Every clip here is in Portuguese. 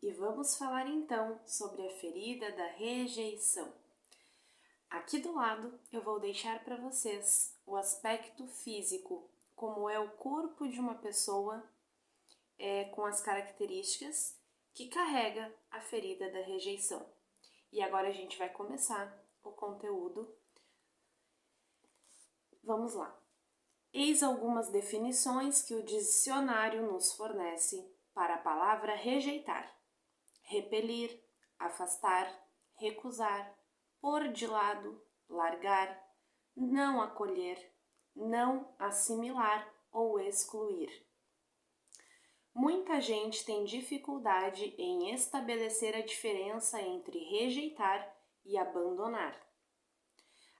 e vamos falar então sobre a ferida da rejeição. Aqui do lado eu vou deixar para vocês o aspecto físico, como é o corpo de uma pessoa com as características que carrega a ferida da rejeição. E agora a gente vai começar o conteúdo. Vamos lá. Eis algumas definições que o dicionário nos fornece para a palavra rejeitar: repelir, afastar, recusar, pôr de lado, largar, não acolher, não assimilar ou excluir. Muita gente tem dificuldade em estabelecer a diferença entre rejeitar e abandonar.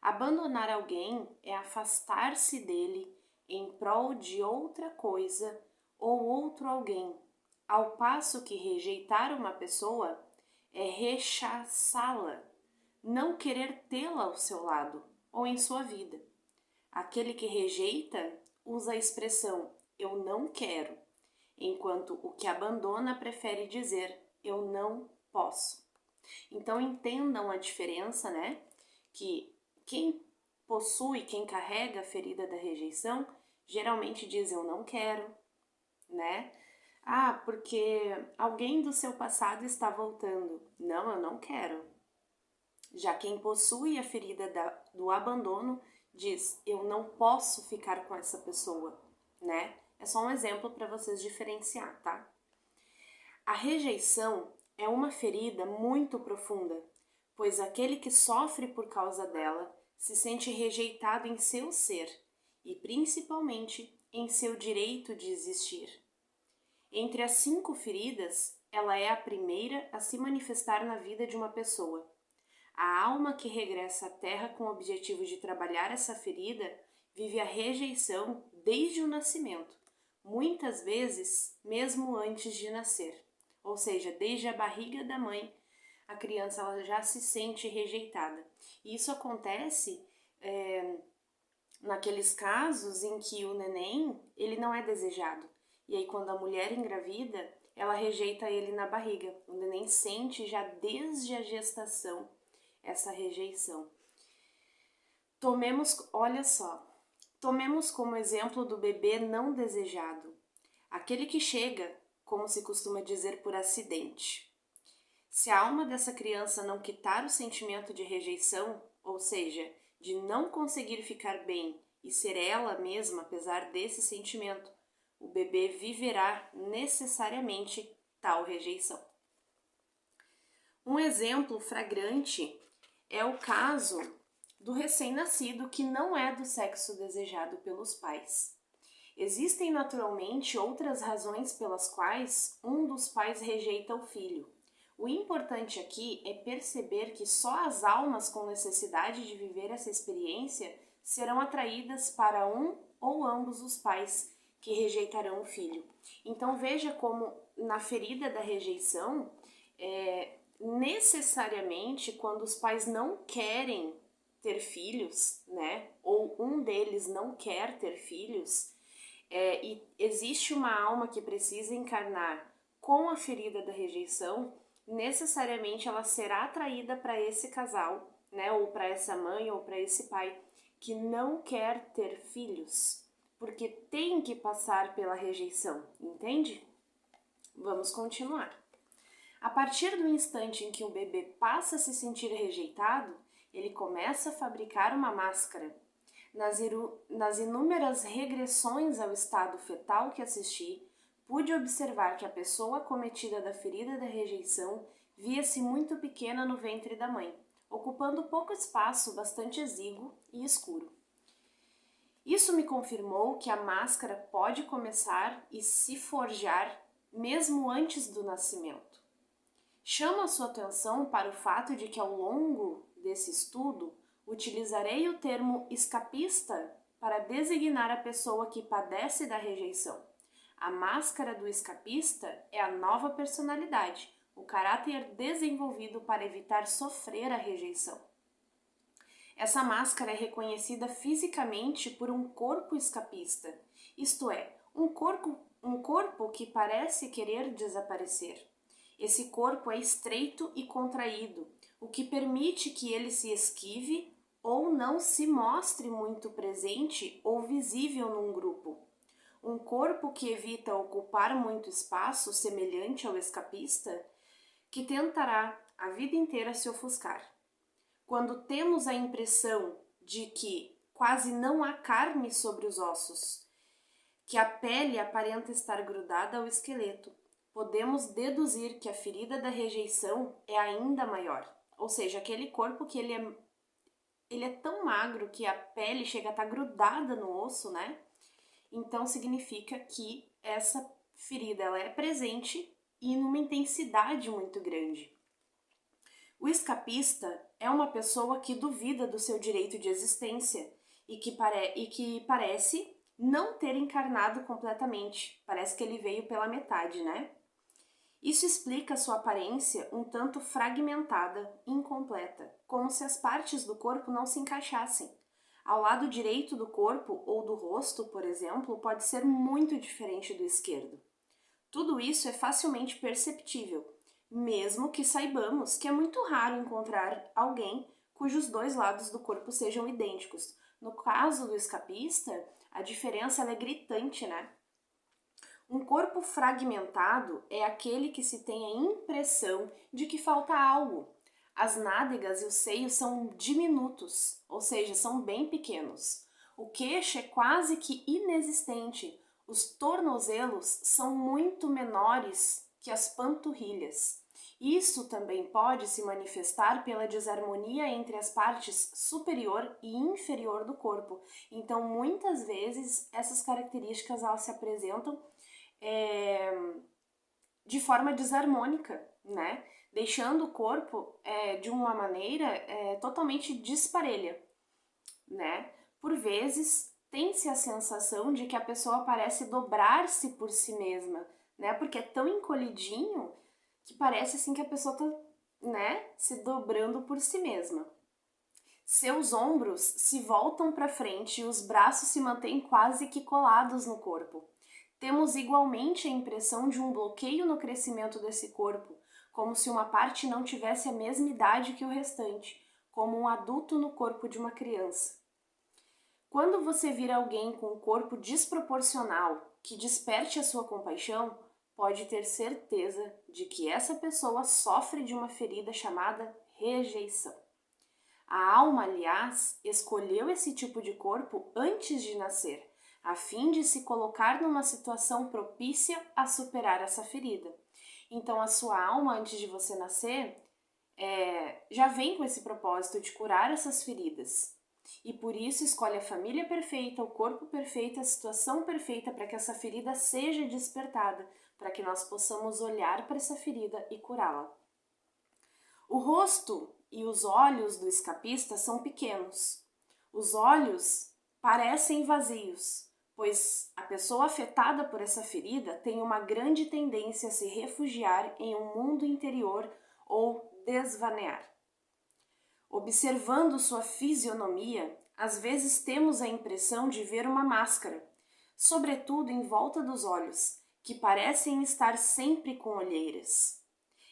Abandonar alguém é afastar-se dele em prol de outra coisa ou outro alguém, ao passo que rejeitar uma pessoa é rechaçá-la, não querer tê-la ao seu lado ou em sua vida. Aquele que rejeita usa a expressão eu não quero, enquanto o que abandona prefere dizer eu não posso. Então entendam a diferença, né? Que quem possui, quem carrega a ferida da rejeição, geralmente diz eu não quero, né? Ah, porque alguém do seu passado está voltando. Não, eu não quero. Já quem possui a ferida do abandono diz eu não posso ficar com essa pessoa, né? É só um exemplo para vocês diferenciar, tá? A rejeição é uma ferida muito profunda, pois aquele que sofre por causa dela se sente rejeitado em seu ser e principalmente em seu direito de existir. Entre as 5 feridas, ela é a primeira a se manifestar na vida de uma pessoa. A alma que regressa à Terra com o objetivo de trabalhar essa ferida vive a rejeição desde o nascimento, muitas vezes mesmo antes de nascer. Ou seja, desde a barriga da mãe, a criança ela já se sente rejeitada. E isso acontece naqueles casos em que o neném ele não é desejado. E aí quando a mulher engravida, ela rejeita ele na barriga. O neném sente já desde a gestação essa rejeição. Olha só, tomemos como exemplo do bebê não desejado, aquele que chega, como se costuma dizer, por acidente. Se a alma dessa criança não quitar o sentimento de rejeição, ou seja, de não conseguir ficar bem e ser ela mesma apesar desse sentimento, o bebê viverá necessariamente tal rejeição. Um exemplo flagrante é o caso do recém-nascido que não é do sexo desejado pelos pais. Existem naturalmente outras razões pelas quais um dos pais rejeita o filho. O importante aqui é perceber que só as almas com necessidade de viver essa experiência serão atraídas para um ou ambos os pais que rejeitarão o filho. Então veja como na ferida da rejeição, necessariamente quando os pais não querem ter filhos, né, ou um deles não quer ter filhos, e existe uma alma que precisa encarnar com a ferida da rejeição, necessariamente ela será atraída para esse casal, né, ou para essa mãe ou para esse pai que não quer ter filhos, porque tem que passar pela rejeição, entende? Vamos continuar. A partir do instante em que o bebê passa a se sentir rejeitado, ele começa a fabricar uma máscara. Nas inúmeras regressões ao estado fetal que assisti, pude observar que a pessoa acometida da ferida da rejeição via-se muito pequena no ventre da mãe, ocupando pouco espaço bastante exíguo e escuro. Isso me confirmou que a máscara pode começar e se forjar mesmo antes do nascimento. Chamo a sua atenção para o fato de que ao longo desse estudo utilizarei o termo escapista para designar a pessoa que padece da rejeição. A máscara do escapista é a nova personalidade, o caráter desenvolvido para evitar sofrer a rejeição. Essa máscara é reconhecida fisicamente por um corpo escapista, isto é, um corpo que parece querer desaparecer. Esse corpo é estreito e contraído, o que permite que ele se esquive ou não se mostre muito presente ou visível num grupo. Um corpo que evita ocupar muito espaço, semelhante ao escapista, que tentará a vida inteira se ofuscar. Quando temos a impressão de que quase não há carne sobre os ossos, que a pele aparenta estar grudada ao esqueleto, podemos deduzir que a ferida da rejeição é ainda maior. Ou seja, aquele corpo que ele é tão magro que a pele chega a estar grudada no osso, né? Então significa que essa ferida ela é presente e numa intensidade muito grande. O escapista é uma pessoa que duvida do seu direito de existência e que parece não ter encarnado completamente. Parece que ele veio pela metade, né? Isso explica sua aparência um tanto fragmentada, incompleta, como se as partes do corpo não se encaixassem. Ao lado direito do corpo ou do rosto, por exemplo, pode ser muito diferente do esquerdo. Tudo isso é facilmente perceptível, mesmo que saibamos que é muito raro encontrar alguém cujos dois lados do corpo sejam idênticos. No caso do escapista, a diferença é gritante, né? Um corpo fragmentado é aquele que se tem a impressão de que falta algo. As nádegas e os seios são diminutos, ou seja, são bem pequenos. O queixo é quase que inexistente. Os tornozelos são muito menores que as panturrilhas. Isso também pode se manifestar pela desarmonia entre as partes superior e inferior do corpo. Então, muitas vezes, essas características elas se apresentam de forma desarmônica, né? Deixando o corpo de uma maneira totalmente disparelha, né? Por vezes, tem-se a sensação de que a pessoa parece dobrar-se por si mesma, né? Porque é tão encolhidinho que parece assim que a pessoa tá, né, se dobrando por si mesma. Seus ombros se voltam para frente e os braços se mantêm quase que colados no corpo. Temos igualmente a impressão de um bloqueio no crescimento desse corpo, como se uma parte não tivesse a mesma idade que o restante, como um adulto no corpo de uma criança. Quando você vir alguém com um corpo desproporcional que desperte a sua compaixão, pode ter certeza de que essa pessoa sofre de uma ferida chamada rejeição. A alma, aliás, escolheu esse tipo de corpo antes de nascer, a fim de se colocar numa situação propícia a superar essa ferida. Então, a sua alma, antes de você nascer, já vem com esse propósito de curar essas feridas. E por isso escolhe a família perfeita, o corpo perfeito, a situação perfeita para que essa ferida seja despertada, para que nós possamos olhar para essa ferida e curá-la. O rosto e os olhos do escapista são pequenos. Os olhos parecem vazios, pois a pessoa afetada por essa ferida tem uma grande tendência a se refugiar em um mundo interior ou desvanear. Observando sua fisionomia, às vezes temos a impressão de ver uma máscara, sobretudo em volta dos olhos, que parecem estar sempre com olheiras.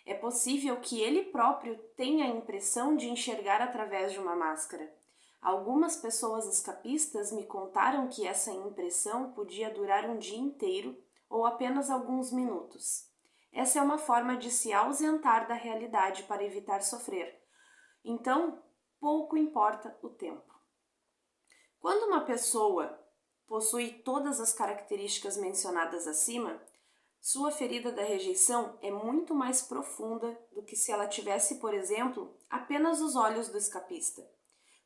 É possível que ele próprio tenha a impressão de enxergar através de uma máscara. Algumas pessoas escapistas me contaram que essa impressão podia durar um dia inteiro ou apenas alguns minutos. Essa é uma forma de se ausentar da realidade para evitar sofrer. Então, pouco importa o tempo. Quando uma pessoa possui todas as características mencionadas acima, sua ferida da rejeição é muito mais profunda do que se ela tivesse, por exemplo, apenas os olhos do escapista.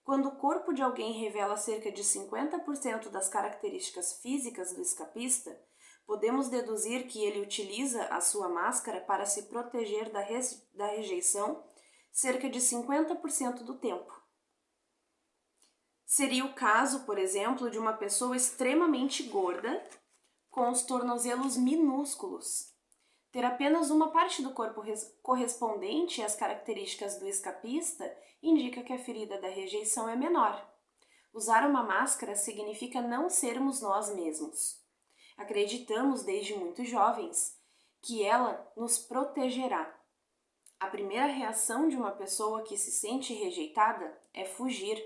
Quando o corpo de alguém revela cerca de 50% das características físicas do escapista, podemos deduzir que ele utiliza a sua máscara para se proteger da rejeição cerca de 50% do tempo. Seria o caso, por exemplo, de uma pessoa extremamente gorda, com os tornozelos minúsculos. Ter apenas uma parte do corpo correspondente às características do escapista indica que a ferida da rejeição é menor. Usar uma máscara significa não sermos nós mesmos. Acreditamos desde muito jovens que ela nos protegerá. A primeira reação de uma pessoa que se sente rejeitada é fugir.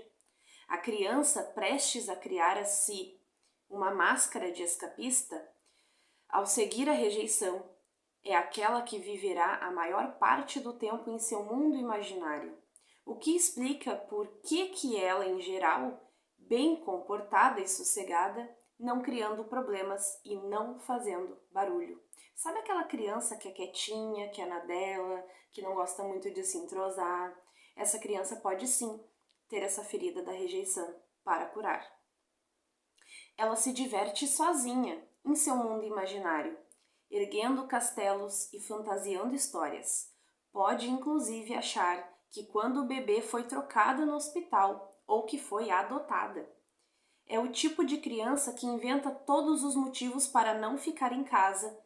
A criança prestes a criar a si uma máscara de escapista, ao seguir a rejeição, é aquela que viverá a maior parte do tempo em seu mundo imaginário, o que explica por que ela, em geral, bem comportada e sossegada, não criando problemas e não fazendo barulho. Sabe aquela criança que é quietinha, que é na dela, que não gosta muito de se entrosar? Essa criança pode sim ter essa ferida da rejeição para curar. Ela se diverte sozinha em seu mundo imaginário, erguendo castelos e fantasiando histórias. Pode inclusive achar que quando o bebê foi trocado no hospital ou que foi adotada. É o tipo de criança que inventa todos os motivos para não ficar em casa,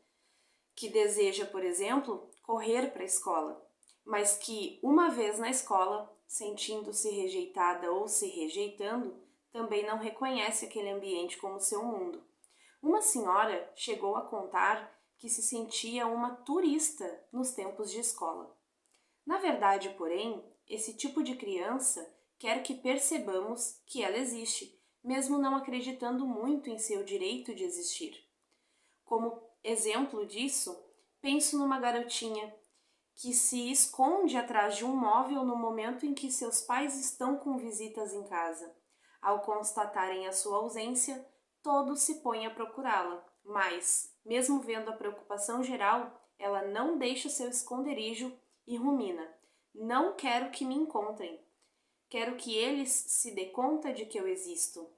que deseja, por exemplo, correr para a escola, mas que, uma vez na escola, sentindo-se rejeitada ou se rejeitando, também não reconhece aquele ambiente como seu mundo. Uma senhora chegou a contar que se sentia uma turista nos tempos de escola. Na verdade, porém, esse tipo de criança quer que percebamos que ela existe, mesmo não acreditando muito em seu direito de existir. Como exemplo disso, penso numa garotinha que se esconde atrás de um móvel no momento em que seus pais estão com visitas em casa. Ao constatarem a sua ausência, todos se põem a procurá-la, mas, mesmo vendo a preocupação geral, ela não deixa seu esconderijo e rumina: não quero que me encontrem. Quero que eles se dê conta de que eu existo.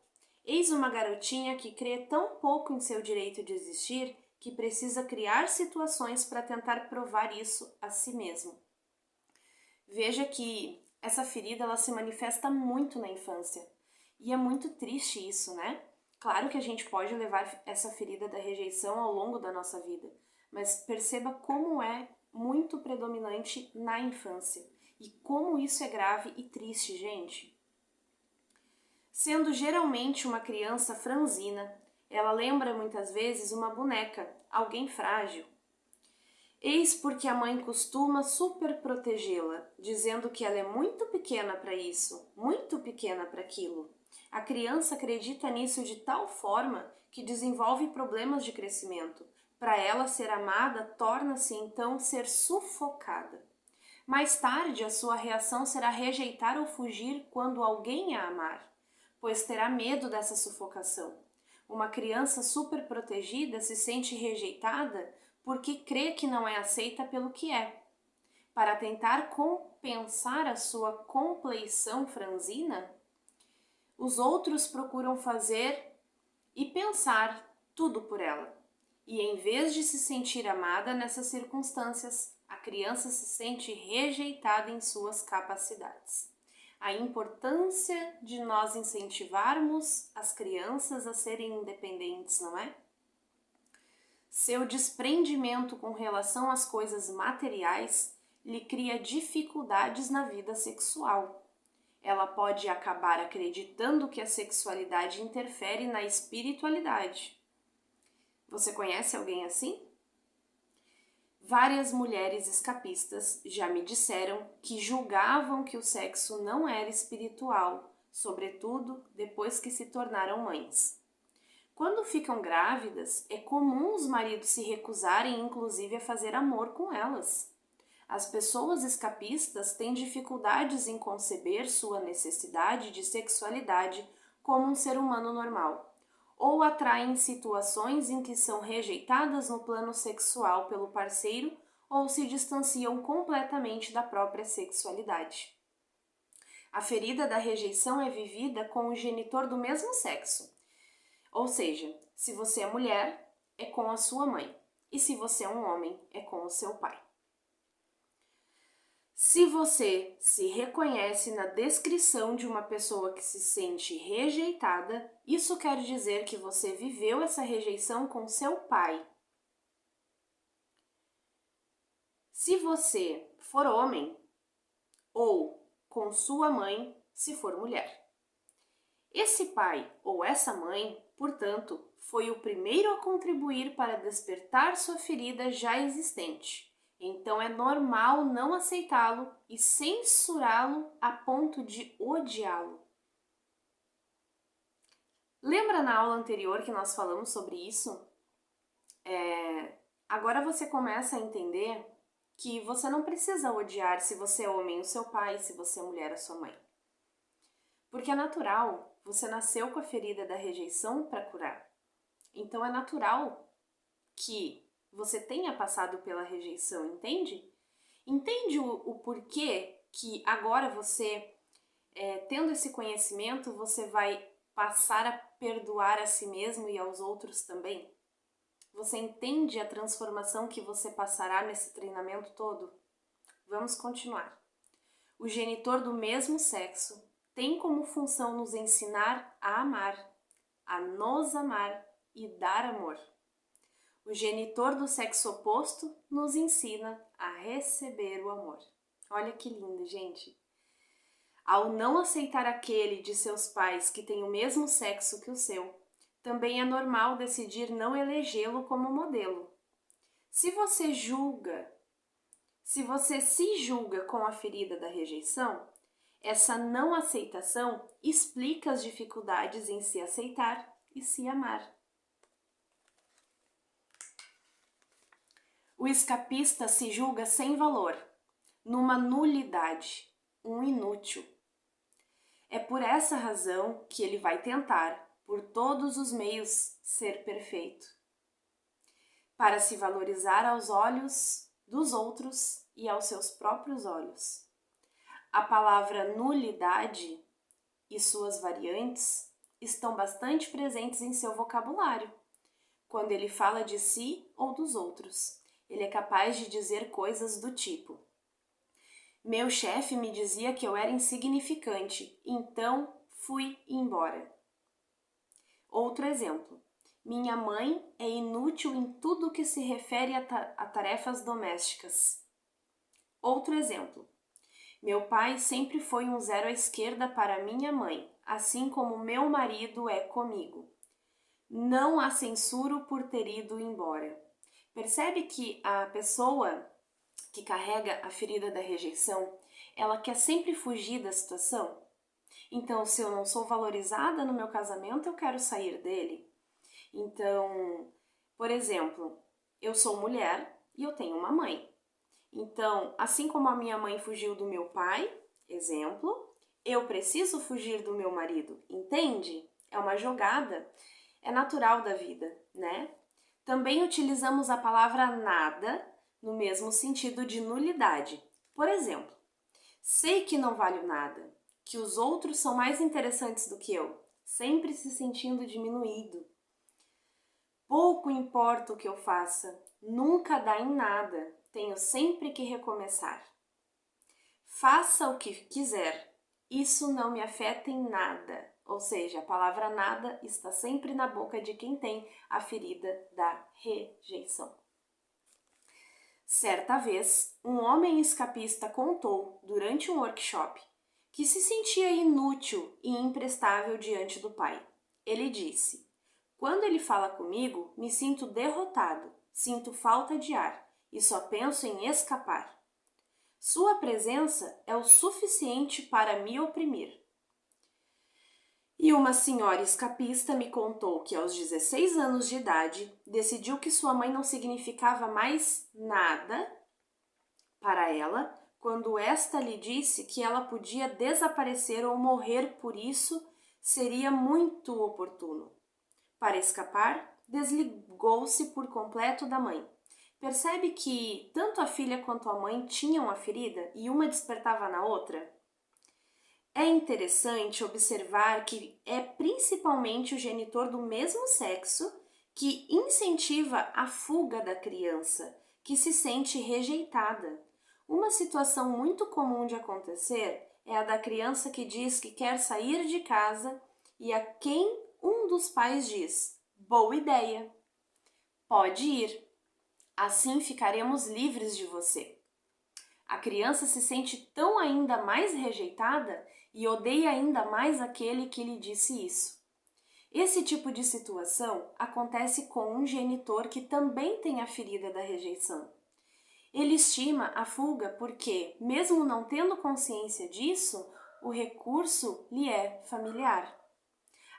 Eis uma garotinha que crê tão pouco em seu direito de existir que precisa criar situações para tentar provar isso a si mesmo. Veja que essa ferida ela se manifesta muito na infância. E é muito triste isso, né? Claro que a gente pode levar essa ferida da rejeição ao longo da nossa vida, mas perceba como é muito predominante na infância. E como isso é grave e triste, gente. Sendo geralmente uma criança franzina, ela lembra muitas vezes uma boneca, alguém frágil. Eis porque a mãe costuma superprotegê-la, dizendo que ela é muito pequena para isso, muito pequena para aquilo. A criança acredita nisso de tal forma que desenvolve problemas de crescimento. Para ela, ser amada torna-se então ser sufocada. Mais tarde, a sua reação será rejeitar ou fugir quando alguém a amar, pois terá medo dessa sufocação. Uma criança superprotegida se sente rejeitada porque crê que não é aceita pelo que é. Para tentar compensar a sua compleição franzina, os outros procuram fazer e pensar tudo por ela. E em vez de se sentir amada nessas circunstâncias, a criança se sente rejeitada em suas capacidades. A importância de nós incentivarmos as crianças a serem independentes, não é? Seu desprendimento com relação às coisas materiais lhe cria dificuldades na vida sexual. Ela pode acabar acreditando que a sexualidade interfere na espiritualidade. Você conhece alguém assim? Várias mulheres escapistas já me disseram que julgavam que o sexo não era espiritual, sobretudo depois que se tornaram mães. Quando ficam grávidas, é comum os maridos se recusarem, inclusive, a fazer amor com elas. As pessoas escapistas têm dificuldades em conceber sua necessidade de sexualidade como um ser humano normal, ou atraem situações em que são rejeitadas no plano sexual pelo parceiro ou se distanciam completamente da própria sexualidade. A ferida da rejeição é vivida com o genitor do mesmo sexo. Ou seja, se você é mulher, é com a sua mãe, e se você é um homem, é com o seu pai. Se você se reconhece na descrição de uma pessoa que se sente rejeitada, isso quer dizer que você viveu essa rejeição com seu pai. Se você for homem, ou com sua mãe, se for mulher. Esse pai ou essa mãe, portanto, foi o primeiro a contribuir para despertar sua ferida já existente. Então é normal não aceitá-lo e censurá-lo a ponto de odiá-lo. Lembra na aula anterior que nós falamos sobre isso? Agora você começa a entender que você não precisa odiar, se você é homem, o seu pai, se você é mulher, a sua mãe. Porque é natural, você nasceu com a ferida da rejeição para curar. Então é natural que você tenha passado pela rejeição, entende? Entende o porquê que agora você, tendo esse conhecimento, você vai passar a perdoar a si mesmo e aos outros também? Você entende a transformação que você passará nesse treinamento todo? Vamos continuar. O genitor do mesmo sexo tem como função nos ensinar a amar, a nos amar e dar amor. O genitor do sexo oposto nos ensina a receber o amor. Olha que lindo, gente! Ao não aceitar aquele de seus pais que tem o mesmo sexo que o seu, também é normal decidir não elegê-lo como modelo. Se você se julga com a ferida da rejeição, essa não aceitação explica as dificuldades em se aceitar e se amar. O escapista se julga sem valor, numa nulidade, um inútil. É por essa razão que ele vai tentar, por todos os meios, ser perfeito, para se valorizar aos olhos dos outros e aos seus próprios olhos. A palavra nulidade e suas variantes estão bastante presentes em seu vocabulário. Quando ele fala de si ou dos outros, ele é capaz de dizer coisas do tipo: meu chefe me dizia que eu era insignificante, então fui embora. Outro exemplo: minha mãe é inútil em tudo que se refere a tarefas domésticas. Outro exemplo: meu pai sempre foi um zero à esquerda para minha mãe, assim como meu marido é comigo. Não a censuro por ter ido embora. Percebe que a pessoa que carrega a ferida da rejeição, ela quer sempre fugir da situação? Então, se eu não sou valorizada no meu casamento, eu quero sair dele. Então, por exemplo, eu sou mulher e eu tenho uma mãe. Então, assim como a minha mãe fugiu do meu pai, exemplo, eu preciso fugir do meu marido, entende? É uma jogada, é natural da vida, né? Também utilizamos a palavra nada no mesmo sentido de nulidade. Por exemplo, sei que não valho nada, que os outros são mais interessantes do que eu, sempre se sentindo diminuído. Pouco importa o que eu faça, nunca dá em nada, tenho sempre que recomeçar. Faça o que quiser, isso não me afeta em nada. Ou seja, a palavra nada está sempre na boca de quem tem a ferida da rejeição. Certa vez, um homem escapista contou, durante um workshop, que se sentia inútil e imprestável diante do pai. Ele disse: quando ele fala comigo, me sinto derrotado, sinto falta de ar e só penso em escapar. Sua presença é o suficiente para me oprimir. E uma senhora escapista me contou que aos 16 anos de idade decidiu que sua mãe não significava mais nada para ela quando esta lhe disse que ela podia desaparecer ou morrer por isso seria muito oportuno. Para escapar, desligou-se por completo da mãe. Percebe que tanto a filha quanto a mãe tinham a ferida e uma despertava na outra? É interessante observar que é principalmente o genitor do mesmo sexo que incentiva a fuga da criança, que se sente rejeitada. Uma situação muito comum de acontecer é a da criança que diz que quer sair de casa e a quem um dos pais diz: boa ideia, pode ir, assim ficaremos livres de você. A criança se sente tão ainda mais rejeitada e odeia ainda mais aquele que lhe disse isso. Esse tipo de situação acontece com um genitor que também tem a ferida da rejeição. Ele estima a fuga porque, mesmo não tendo consciência disso, o recurso lhe é familiar.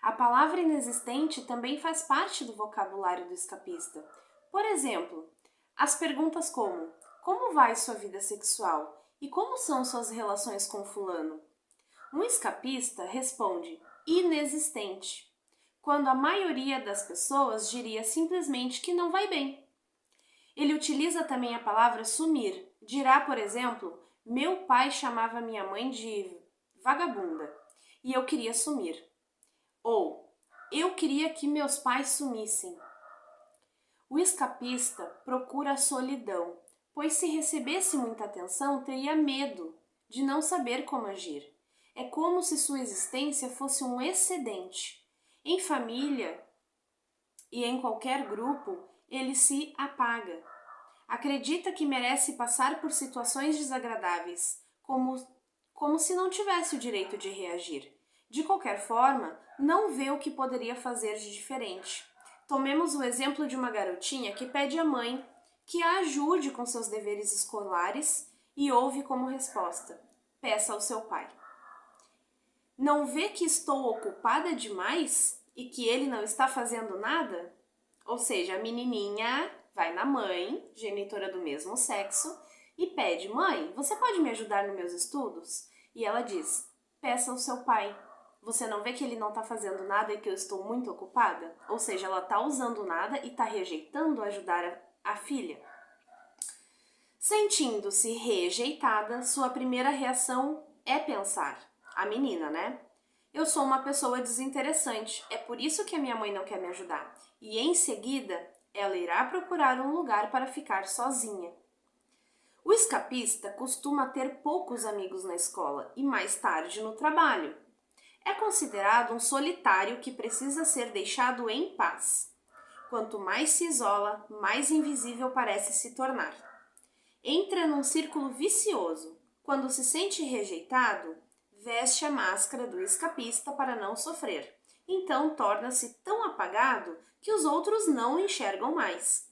A palavra inexistente também faz parte do vocabulário do escapista. Por exemplo, as perguntas como vai sua vida sexual e como são suas relações com fulano? Um escapista responde inexistente, quando a maioria das pessoas diria simplesmente que não vai bem. Ele utiliza também a palavra sumir. Dirá, por exemplo, meu pai chamava minha mãe de vagabunda e eu queria sumir. Ou, eu queria que meus pais sumissem. O escapista procura a solidão, pois se recebesse muita atenção, teria medo de não saber como agir. É como se sua existência fosse um excedente. Em família e em qualquer grupo, ele se apaga. Acredita que merece passar por situações desagradáveis, como se não tivesse o direito de reagir. De qualquer forma, não vê o que poderia fazer de diferente. Tomemos o exemplo de uma garotinha que pede à mãe que a ajude com seus deveres escolares e ouve como resposta: peça ao seu pai. Não vê que estou ocupada demais e que ele não está fazendo nada? Ou seja, a menininha vai na mãe, genitora do mesmo sexo, e pede: mãe, você pode me ajudar nos meus estudos? E ela diz: peça ao seu pai. Você não vê que ele não está fazendo nada e que eu estou muito ocupada? Ou seja, ela está usando nada e está rejeitando ajudar a filha. Sentindo-se rejeitada, sua primeira reação é pensar: a menina, né? Eu sou uma pessoa desinteressante, é por isso que a minha mãe não quer me ajudar. E em seguida, ela irá procurar um lugar para ficar sozinha. O escapista costuma ter poucos amigos na escola e mais tarde no trabalho. É considerado um solitário que precisa ser deixado em paz. Quanto mais se isola, mais invisível parece se tornar. Entra num círculo vicioso. Quando se sente rejeitado, veste a máscara do escapista para não sofrer. Então torna-se tão apagado que os outros não o enxergam mais.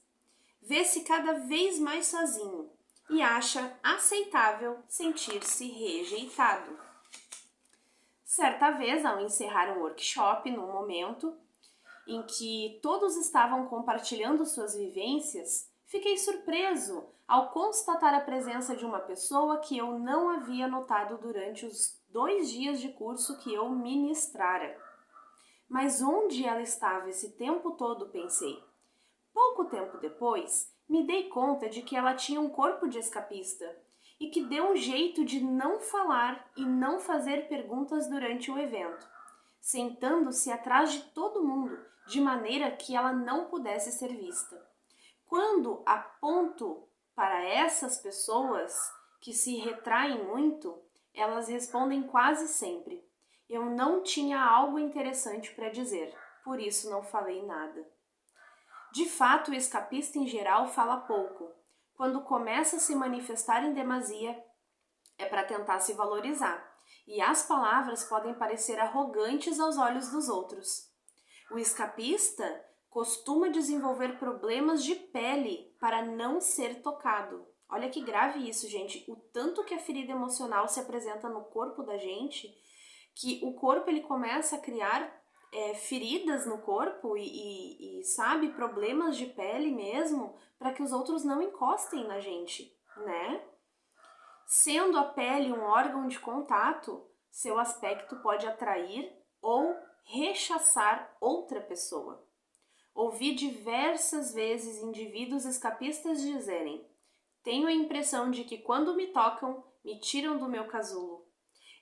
Vê-se cada vez mais sozinho e acha aceitável sentir-se rejeitado. Certa vez, ao encerrar um workshop, num momento em que todos estavam compartilhando suas vivências, fiquei surpreso ao constatar a presença de uma pessoa que eu não havia notado durante os 2 dias de curso que eu ministrara. Mas onde ela estava esse tempo todo, pensei. Pouco tempo depois, me dei conta de que ela tinha um corpo de escapista e que deu um jeito de não falar e não fazer perguntas durante o evento, sentando-se atrás de todo mundo, de maneira que ela não pudesse ser vista. Quando aponto para essas pessoas que se retraem muito, elas respondem quase sempre: eu não tinha algo interessante para dizer, por isso não falei nada. De fato, o escapista em geral fala pouco. Quando começa a se manifestar em demasia, é para tentar se valorizar, e as palavras podem parecer arrogantes aos olhos dos outros. O escapista costuma desenvolver problemas de pele para não ser tocado. Olha que grave isso, gente. O tanto que a ferida emocional se apresenta no corpo da gente, que o corpo ele começa a criar feridas no corpo e sabe, problemas de pele mesmo, para que os outros não encostem na gente, né? Sendo a pele um órgão de contato, seu aspecto pode atrair ou rechaçar outra pessoa. Ouvi diversas vezes indivíduos escapistas dizerem: tenho a impressão de que quando me tocam, me tiram do meu casulo.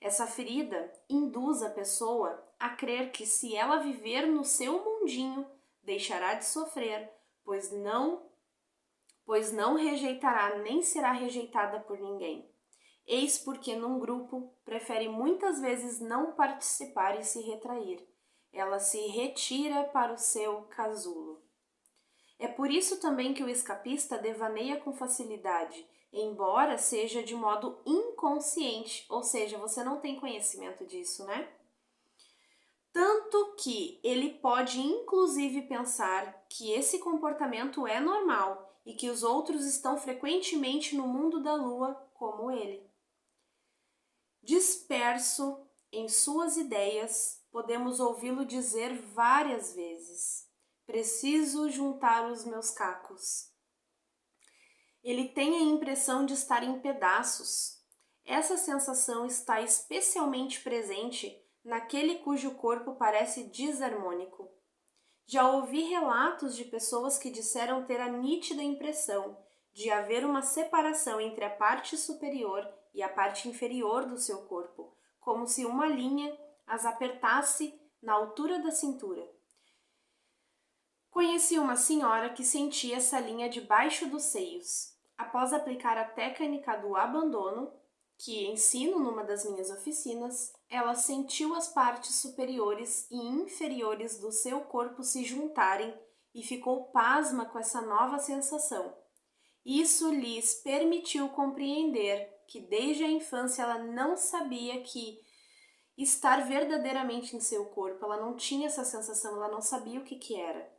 Essa ferida induz a pessoa a crer que se ela viver no seu mundinho, deixará de sofrer, pois não rejeitará nem será rejeitada por ninguém. Eis porque num grupo prefere muitas vezes não participar e se retrair. Ela se retira para o seu casulo. É por isso também que o escapista devaneia com facilidade, embora seja de modo inconsciente, ou seja, você não tem conhecimento disso, né? Tanto que ele pode inclusive pensar que esse comportamento é normal e que os outros estão frequentemente no mundo da lua como ele. Disperso em suas ideias, podemos ouvi-lo dizer várias vezes: preciso juntar os meus cacos. Ele tem a impressão de estar em pedaços. Essa sensação está especialmente presente naquele cujo corpo parece desarmônico. Já ouvi relatos de pessoas que disseram ter a nítida impressão de haver uma separação entre a parte superior e a parte inferior do seu corpo, como se uma linha as apertasse na altura da cintura. Conheci uma senhora que sentia essa linha debaixo dos seios. Após aplicar a técnica do abandono, que ensino numa das minhas oficinas, ela sentiu as partes superiores e inferiores do seu corpo se juntarem e ficou pasma com essa nova sensação. Isso lhes permitiu compreender que desde a infância ela não sabia que estar verdadeiramente em seu corpo, ela não tinha essa sensação, ela não sabia o que era.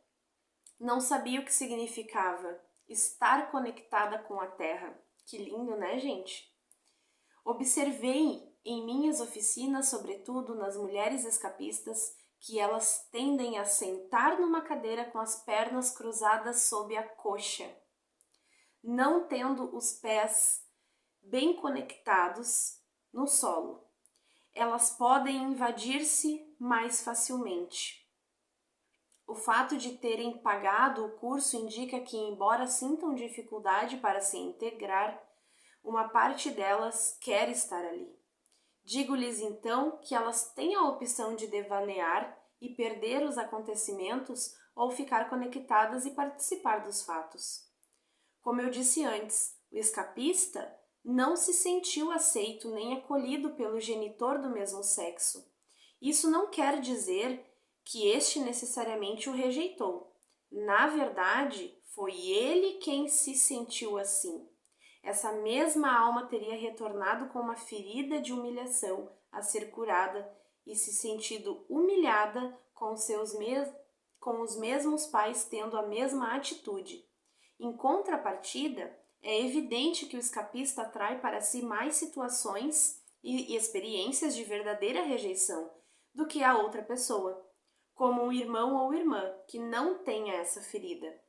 Não sabia o que significava estar conectada com a Terra. Que lindo, né, gente? Observei em minhas oficinas, sobretudo nas mulheres escapistas, que elas tendem a sentar numa cadeira com as pernas cruzadas sob a coxa, não tendo os pés bem conectados no solo. Elas podem invadir-se mais facilmente. O fato de terem pagado o curso indica que, embora sintam dificuldade para se integrar, uma parte delas quer estar ali. Digo-lhes então que elas têm a opção de devanear e perder os acontecimentos ou ficar conectadas e participar dos fatos. Como eu disse antes, o escapista não se sentiu aceito nem acolhido pelo genitor do mesmo sexo. Isso não quer dizer que este necessariamente o rejeitou. Na verdade, foi ele quem se sentiu assim. Essa mesma alma teria retornado com uma ferida de humilhação a ser curada e se sentido humilhada com os mesmos pais tendo a mesma atitude. Em contrapartida, é evidente que o escapista atrai para si mais situações e experiências de verdadeira rejeição do que a outra pessoa, como um irmão ou irmã que não tenha essa ferida.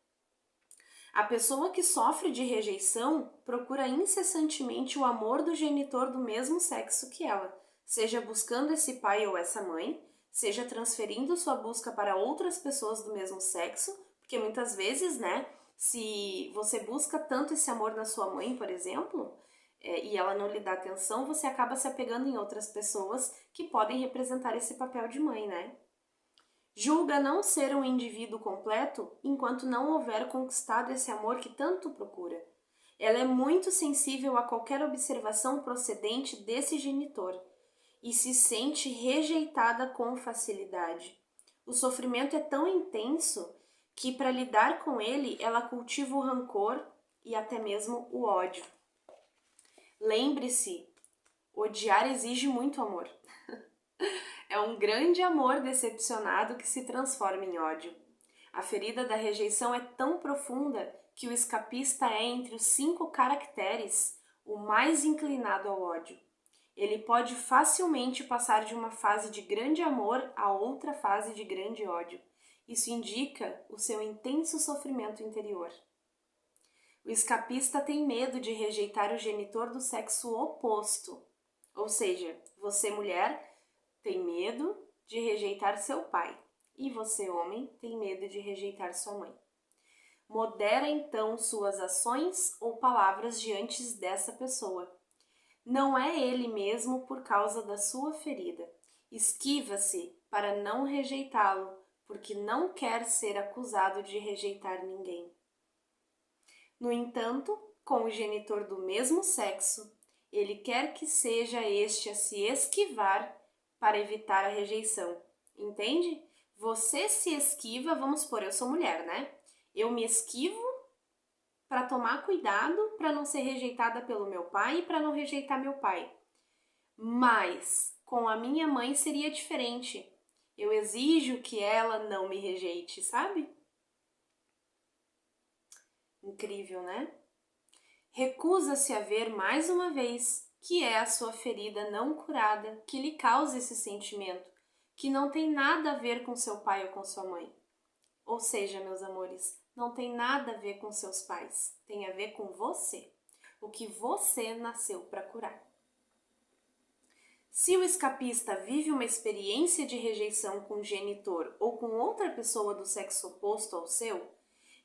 A pessoa que sofre de rejeição procura incessantemente o amor do genitor do mesmo sexo que ela, seja buscando esse pai ou essa mãe, seja transferindo sua busca para outras pessoas do mesmo sexo, porque muitas vezes, né, se você busca tanto esse amor na sua mãe, por exemplo, e ela não lhe dá atenção, você acaba se apegando em outras pessoas que podem representar esse papel de mãe, né? Julga não ser um indivíduo completo enquanto não houver conquistado esse amor que tanto procura. Ela é muito sensível a qualquer observação procedente desse genitor e se sente rejeitada com facilidade. O sofrimento é tão intenso que, para lidar com ele, ela cultiva o rancor e até mesmo o ódio. Lembre-se, odiar exige muito amor. É um grande amor decepcionado que se transforma em ódio. A ferida da rejeição é tão profunda que o escapista é, entre os 5 caracteres, o mais inclinado ao ódio. Ele pode facilmente passar de uma fase de grande amor a outra fase de grande ódio. Isso indica o seu intenso sofrimento interior. O escapista tem medo de rejeitar o genitor do sexo oposto. Ou seja, você, mulher, tem medo de rejeitar seu pai e você, homem, tem medo de rejeitar sua mãe. Modera então suas ações ou palavras diante dessa pessoa. Não é ele mesmo por causa da sua ferida. Esquiva-se para não rejeitá-lo, porque não quer ser acusado de rejeitar ninguém. No entanto, com o genitor do mesmo sexo, ele quer que seja este a se esquivar para evitar a rejeição. Entende? Você se esquiva, vamos supor, eu sou mulher, né? Eu me esquivo para tomar cuidado para não ser rejeitada pelo meu pai e para não rejeitar meu pai. Mas com a minha mãe seria diferente. Eu exijo que ela não me rejeite, sabe? Incrível, né? Recusa-se a ver mais uma vez que é a sua ferida não curada que lhe causa esse sentimento, que não tem nada a ver com seu pai ou com sua mãe. Ou seja, meus amores, não tem nada a ver com seus pais, tem a ver com você, o que você nasceu para curar. Se o escapista vive uma experiência de rejeição com o genitor ou com outra pessoa do sexo oposto ao seu,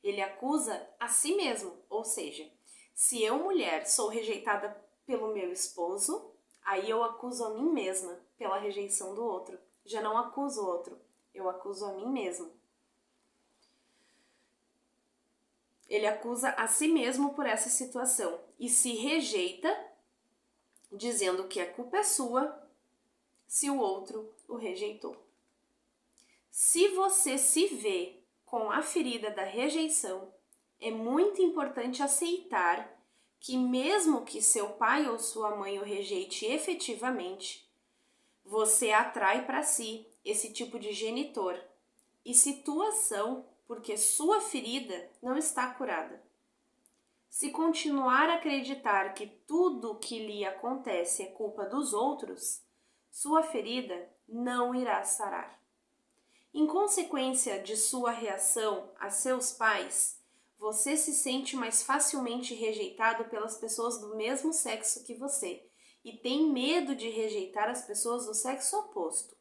ele acusa a si mesmo, ou seja, se eu, mulher, sou rejeitada pelo meu esposo, aí eu acuso a mim mesma pela rejeição do outro. Já não acuso o outro, eu acuso a mim mesma. Ele acusa a si mesmo por essa situação e se rejeita, dizendo que a culpa é sua se o outro o rejeitou. Se você se vê com a ferida da rejeição, é muito importante aceitar que mesmo que seu pai ou sua mãe o rejeite efetivamente, você atrai para si esse tipo de genitor e situação porque sua ferida não está curada. Se continuar a acreditar que tudo que lhe acontece é culpa dos outros, sua ferida não irá sarar. Em consequência de sua reação a seus pais, você se sente mais facilmente rejeitado pelas pessoas do mesmo sexo que você e tem medo de rejeitar as pessoas do sexo oposto.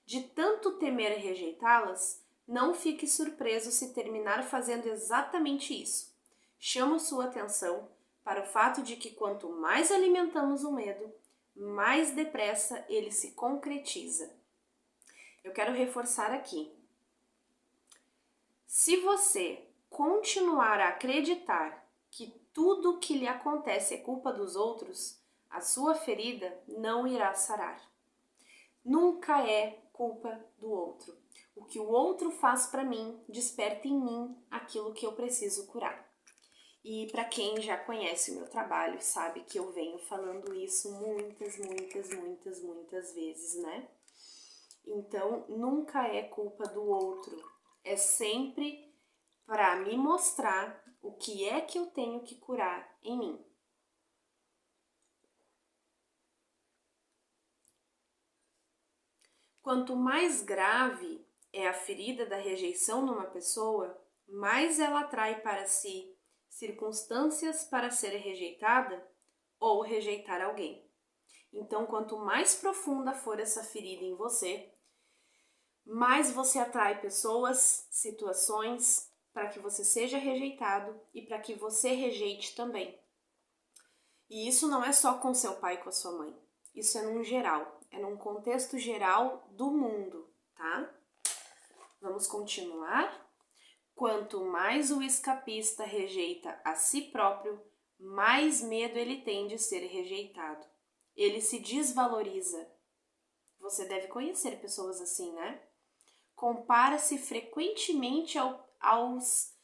De tanto temer rejeitá-las, não fique surpreso se terminar fazendo exatamente isso. Chamo sua atenção para o fato de que quanto mais alimentamos o medo, mais depressa ele se concretiza. Eu quero reforçar aqui. Se você continuar a acreditar que tudo que lhe acontece é culpa dos outros, a sua ferida não irá sarar. Nunca é culpa do outro. O que o outro faz para mim desperta em mim aquilo que eu preciso curar. E para quem já conhece o meu trabalho, sabe que eu venho falando isso muitas vezes, né? Então, nunca é culpa do outro. É sempre para me mostrar o que é que eu tenho que curar em mim. Quanto mais grave é a ferida da rejeição numa pessoa, mais ela atrai para si circunstâncias para ser rejeitada ou rejeitar alguém. Então, quanto mais profunda for essa ferida em você, mais você atrai pessoas, situações para que você seja rejeitado e para que você rejeite também. E isso não é só com seu pai e com a sua mãe. Isso é num geral, é num contexto geral do mundo, tá? Vamos continuar? Quanto mais o escapista rejeita a si próprio, mais medo ele tem de ser rejeitado. Ele se desvaloriza. Você deve conhecer pessoas assim, né? Compara-se frequentemente aos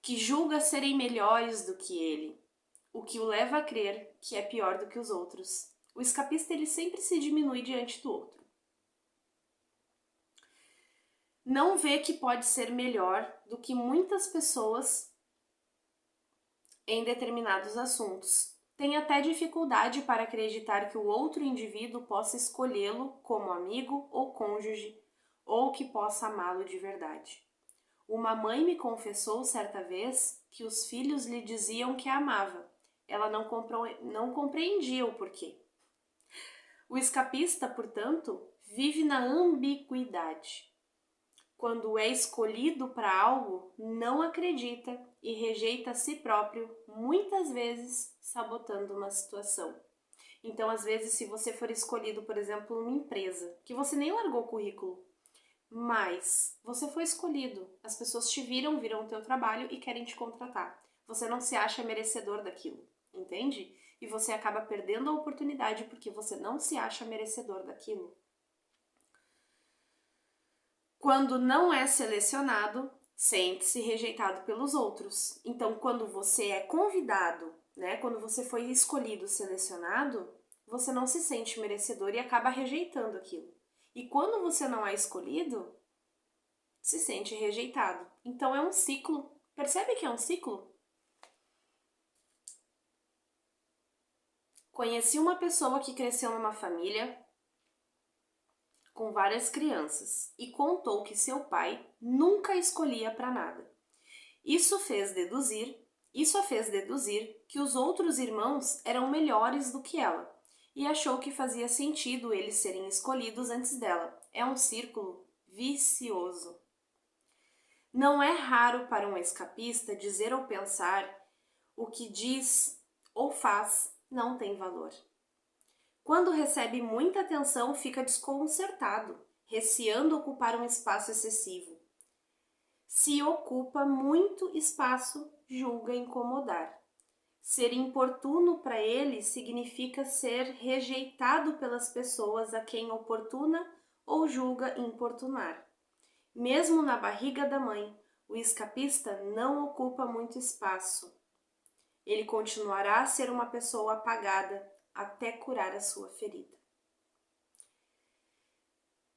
que julga serem melhores do que ele, o que o leva a crer que é pior do que os outros. O escapista ele sempre se diminui diante do outro. Não vê que pode ser melhor do que muitas pessoas em determinados assuntos. Tem até dificuldade para acreditar que o outro indivíduo possa escolhê-lo como amigo ou cônjuge, ou que possa amá-lo de verdade. Uma mãe me confessou certa vez que os filhos lhe diziam que a amava. Ela não compreendia o porquê. O escapista, portanto, vive na ambiguidade. Quando é escolhido para algo, não acredita e rejeita a si próprio, muitas vezes sabotando uma situação. Então, às vezes, se você for escolhido, por exemplo, numa empresa, que você nem largou o currículo, mas você foi escolhido, as pessoas te viram o teu trabalho e querem te contratar. Você não se acha merecedor daquilo, entende? E você acaba perdendo a oportunidade porque você não se acha merecedor daquilo. Quando não é selecionado, sente-se rejeitado pelos outros. Então, quando você é convidado, né, quando você foi escolhido, selecionado, você não se sente merecedor e acaba rejeitando aquilo. E quando você não é escolhido, se sente rejeitado. Então é um ciclo. Percebe que é um ciclo? Conheci uma pessoa que cresceu numa família com várias crianças e contou que seu pai nunca escolhia para nada. Isso a fez deduzir que os outros irmãos eram melhores do que ela e achou que fazia sentido eles serem escolhidos antes dela. É um círculo vicioso. Não é raro para um escapista dizer ou pensar o que diz ou faz não tem valor. Quando recebe muita atenção, fica desconcertado, receando ocupar um espaço excessivo. Se ocupa muito espaço, julga incomodar. Ser importuno para ele significa ser rejeitado pelas pessoas a quem oportuna ou julga importunar. Mesmo na barriga da mãe, o escapista não ocupa muito espaço. Ele continuará a ser uma pessoa apagada até curar a sua ferida.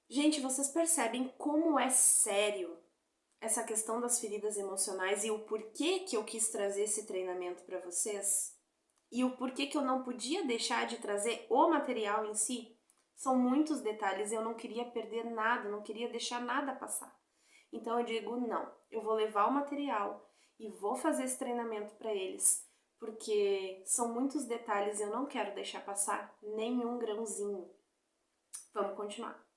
Gente, vocês percebem como é sério essa questão das feridas emocionais e o porquê que eu quis trazer esse treinamento para vocês? E o porquê que eu não podia deixar de trazer o material em si? São muitos detalhes e eu não queria perder nada, não queria deixar nada passar. Então eu digo, não, eu vou levar o material e vou fazer esse treinamento para eles, porque são muitos detalhes e eu não quero deixar passar nenhum grãozinho. Vamos continuar.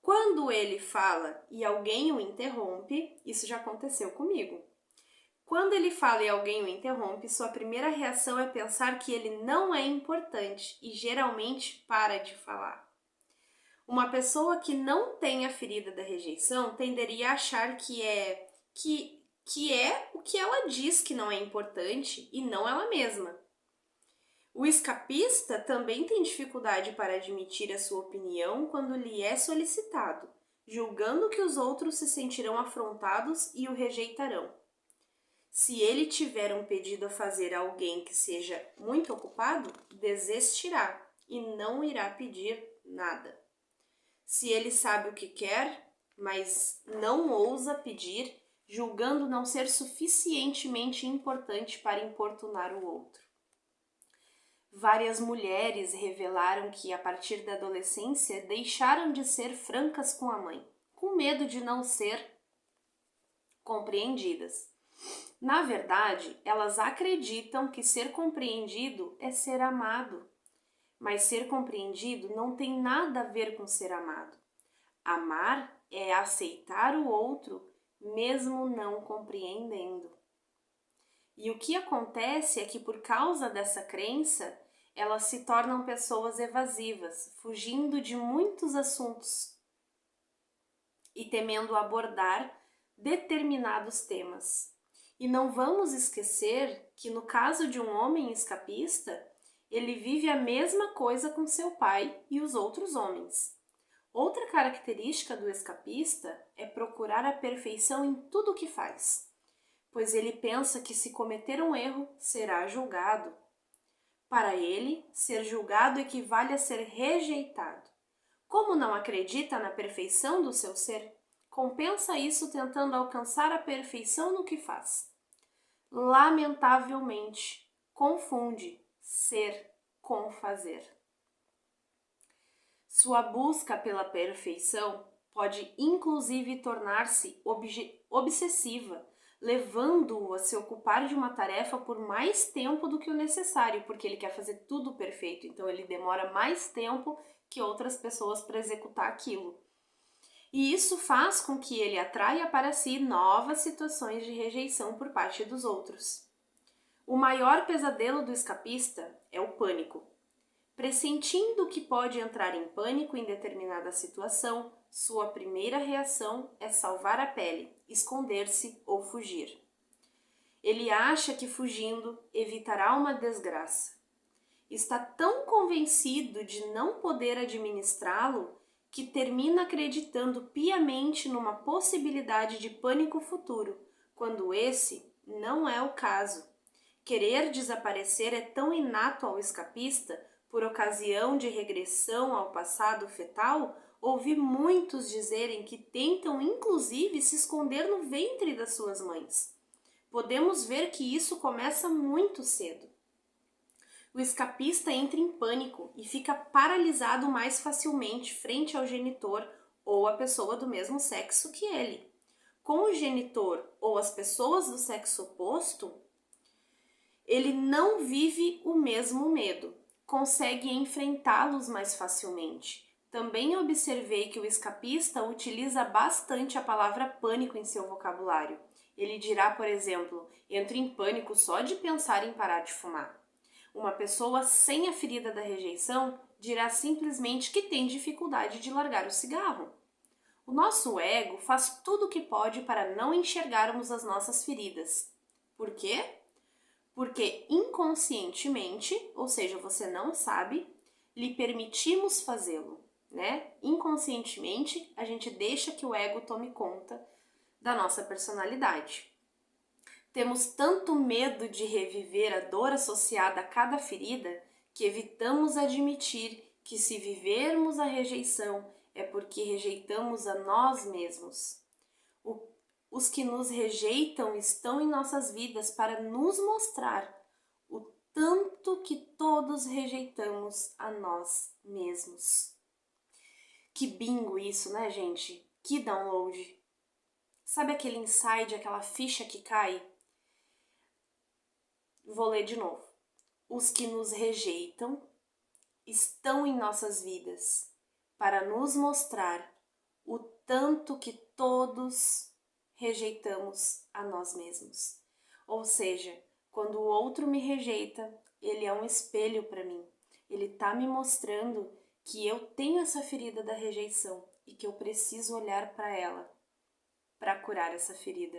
Quando ele fala e alguém o interrompe, isso já aconteceu comigo. Quando ele fala e alguém o interrompe, sua primeira reação é pensar que ele não é importante e geralmente para de falar. Uma pessoa que não tem a ferida da rejeição tenderia a achar que é o que ela diz que não é importante e não ela mesma. O escapista também tem dificuldade para admitir a sua opinião quando lhe é solicitado, julgando que os outros se sentirão afrontados e o rejeitarão. Se ele tiver um pedido a fazer a alguém que seja muito ocupado, desistirá e não irá pedir nada. Se ele sabe o que quer, mas não ousa pedir, julgando não ser suficientemente importante para importunar o outro. Várias mulheres revelaram que, a partir da adolescência, deixaram de ser francas com a mãe, com medo de não ser compreendidas. Na verdade, elas acreditam que ser compreendido é ser amado, mas ser compreendido não tem nada a ver com ser amado. Amar é aceitar o outro, mesmo não compreendendo. E o que acontece é que, por causa dessa crença, elas se tornam pessoas evasivas, fugindo de muitos assuntos e temendo abordar determinados temas. E não vamos esquecer que, no caso de um homem escapista, ele vive a mesma coisa com seu pai e os outros homens. Outra característica do escapista é procurar a perfeição em tudo o que faz, pois ele pensa que, se cometer um erro, será julgado. Para ele, ser julgado equivale a ser rejeitado. Como não acredita na perfeição do seu ser, compensa isso tentando alcançar a perfeição no que faz. Lamentavelmente, confunde ser com fazer. Sua busca pela perfeição pode inclusive tornar-se obsessiva, levando-o a se ocupar de uma tarefa por mais tempo do que o necessário, porque ele quer fazer tudo perfeito, então ele demora mais tempo que outras pessoas para executar aquilo. E isso faz com que ele atraia para si novas situações de rejeição por parte dos outros. O maior pesadelo do escapista é o pânico. Pressentindo que pode entrar em pânico em determinada situação, sua primeira reação é salvar a pele, esconder-se ou fugir. Ele acha que fugindo evitará uma desgraça. Está tão convencido de não poder administrá-lo que termina acreditando piamente numa possibilidade de pânico futuro, quando esse não é o caso. Querer desaparecer é tão inato ao escapista, por ocasião de regressão ao passado fetal, ouvi muitos dizerem que tentam inclusive se esconder no ventre das suas mães. podemos ver que isso começa muito cedo. O escapista entra em pânico e fica paralisado mais facilmente frente ao genitor ou a pessoa do mesmo sexo que ele. Com o genitor ou as pessoas do sexo oposto, ele não vive o mesmo medo, consegue enfrentá-los mais facilmente. Também observei que o escapista utiliza bastante a palavra pânico em seu vocabulário. Ele dirá, por exemplo, entro em pânico só de pensar em parar de fumar. Uma pessoa sem a ferida da rejeição dirá simplesmente que tem dificuldade de largar o cigarro. O nosso ego faz tudo o que pode para não enxergarmos as nossas feridas. Por quê? Porque inconscientemente, ou seja, você não sabe, lhe permitimos fazê-lo, né? Inconscientemente, a gente deixa que o ego tome conta da nossa personalidade. Temos tanto medo de reviver a dor associada a cada ferida que evitamos admitir que se vivermos a rejeição é porque rejeitamos a nós mesmos. Os que nos rejeitam estão em nossas vidas para nos mostrar o tanto que todos rejeitamos a nós mesmos. Que bingo isso, né, gente? Que download! Sabe aquele inside, aquela ficha que cai? Vou ler de novo. Os que nos rejeitam estão em nossas vidas para nos mostrar o tanto que todos rejeitamos a nós mesmos. Ou seja, quando o outro me rejeita, ele é um espelho para mim. Ele está me mostrando que eu tenho essa ferida da rejeição e que eu preciso olhar para ela para curar essa ferida.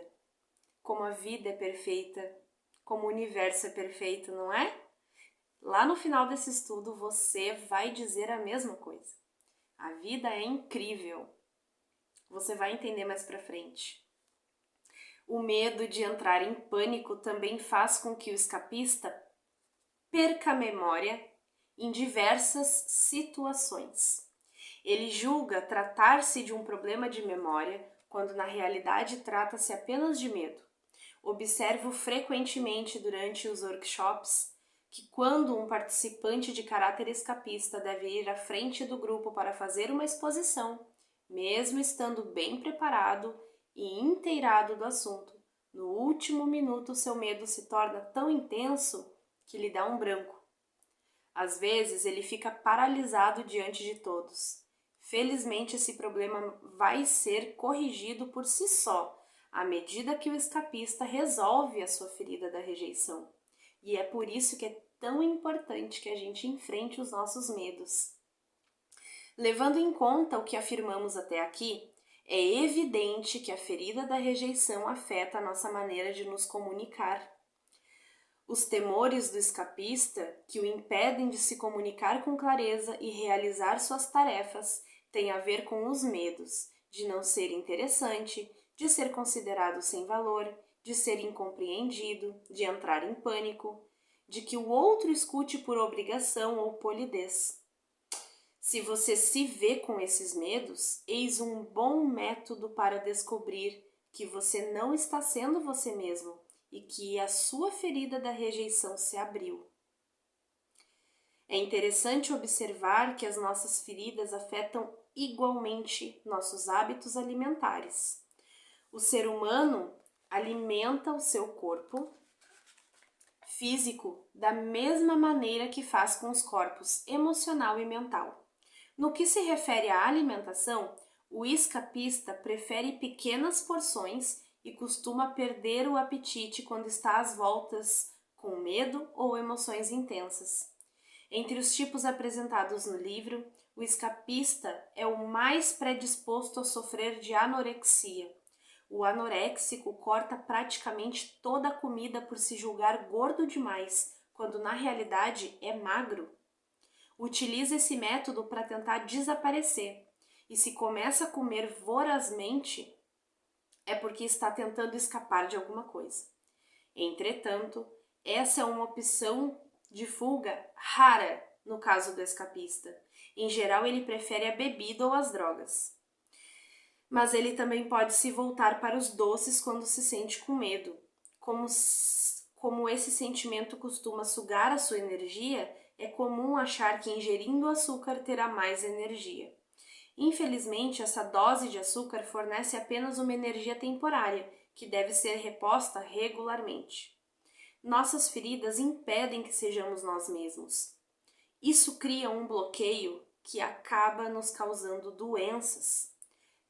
Como a vida é perfeita, como o universo é perfeito, não é? Lá no final desse estudo você vai dizer a mesma coisa. A vida é incrível. Você vai entender mais pra frente. O medo de entrar em pânico também faz com que o escapista perca a memória em diversas situações. Ele julga tratar-se de um problema de memória, quando na realidade trata-se apenas de medo. Observo frequentemente durante os workshops que quando um participante de caráter escapista deve ir à frente do grupo para fazer uma exposição, mesmo estando bem preparado e inteirado do assunto, no último minuto seu medo se torna tão intenso que lhe dá um branco. Às vezes ele fica paralisado diante de todos. Felizmente esse problema vai ser corrigido por si só, à medida que o escapista resolve a sua ferida da rejeição. E é por isso que é tão importante que a gente enfrente os nossos medos. Levando em conta o que afirmamos até aqui, é evidente que a ferida da rejeição afeta a nossa maneira de nos comunicar. Os temores do escapista, que o impedem de se comunicar com clareza e realizar suas tarefas, têm a ver com os medos de não ser interessante, de ser considerado sem valor, de ser incompreendido, de entrar em pânico, de que o outro escute por obrigação ou polidez. Se você se vê com esses medos, eis um bom método para descobrir que você não está sendo você mesmo e que a sua ferida da rejeição se abriu. É interessante observar que as nossas feridas afetam igualmente nossos hábitos alimentares. O ser humano alimenta o seu corpo físico da mesma maneira que faz com os corpos emocional e mental. No que se refere à alimentação, o escapista prefere pequenas porções e costuma perder o apetite quando está às voltas com medo ou emoções intensas. Entre os tipos apresentados no livro, o escapista é o mais predisposto a sofrer de anorexia. O anoréxico corta praticamente toda a comida por se julgar gordo demais, quando na realidade é magro. Utiliza esse método para tentar desaparecer, e se começa a comer vorazmente, é porque está tentando escapar de alguma coisa. Entretanto, essa é uma opção de fuga rara no caso do escapista. Em geral, ele prefere a bebida ou as drogas. Mas ele também pode se voltar para os doces quando se sente com medo, como esse sentimento costuma sugar a sua energia, é comum achar que ingerindo açúcar terá mais energia. Infelizmente, essa dose de açúcar fornece apenas uma energia temporária, que deve ser reposta regularmente. Nossas feridas impedem que sejamos nós mesmos. Isso cria um bloqueio que acaba nos causando doenças.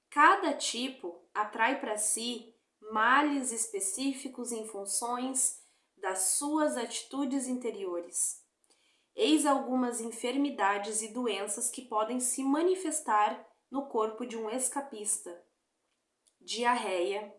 Cada tipo atrai para si males específicos em funções das suas atitudes interiores. Eis algumas enfermidades e doenças que podem se manifestar no corpo de um escapista. Diarreia.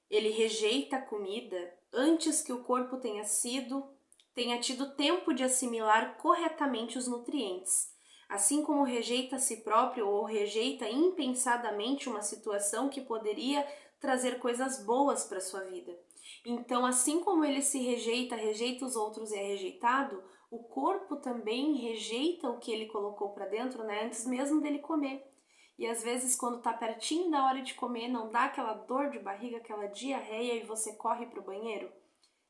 Ele rejeita a comida antes que o corpo tenha tido tempo de assimilar corretamente os nutrientes, assim como rejeita a si próprio ou rejeita impensadamente uma situação que poderia trazer coisas boas para sua vida. Então, assim como ele se rejeita os outros e é rejeitado, o corpo também rejeita o que ele colocou para dentro, né, antes mesmo dele comer. E às vezes, quando tá pertinho da hora de comer, não dá aquela dor de barriga, aquela diarreia e você corre pro banheiro?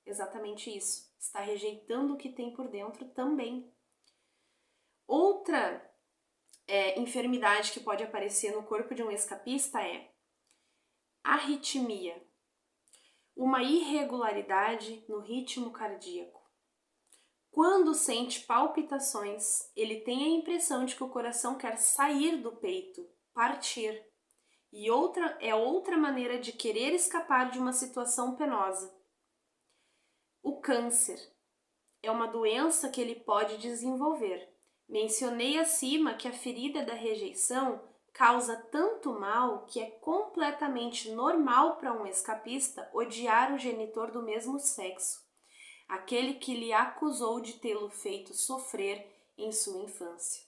Exatamente isso. Está rejeitando o que tem por dentro também. Outra enfermidade que pode aparecer no corpo de um escapista é arritmia, uma irregularidade no ritmo cardíaco. Quando sente palpitações, ele tem a impressão de que o coração quer sair do peito, partir. E outra maneira de querer escapar de uma situação penosa. O câncer é uma doença que ele pode desenvolver. Mencionei acima que a ferida da rejeição causa tanto mal que é completamente normal para um escapista odiar o genitor do mesmo sexo, aquele que lhe acusou de tê-lo feito sofrer em sua infância.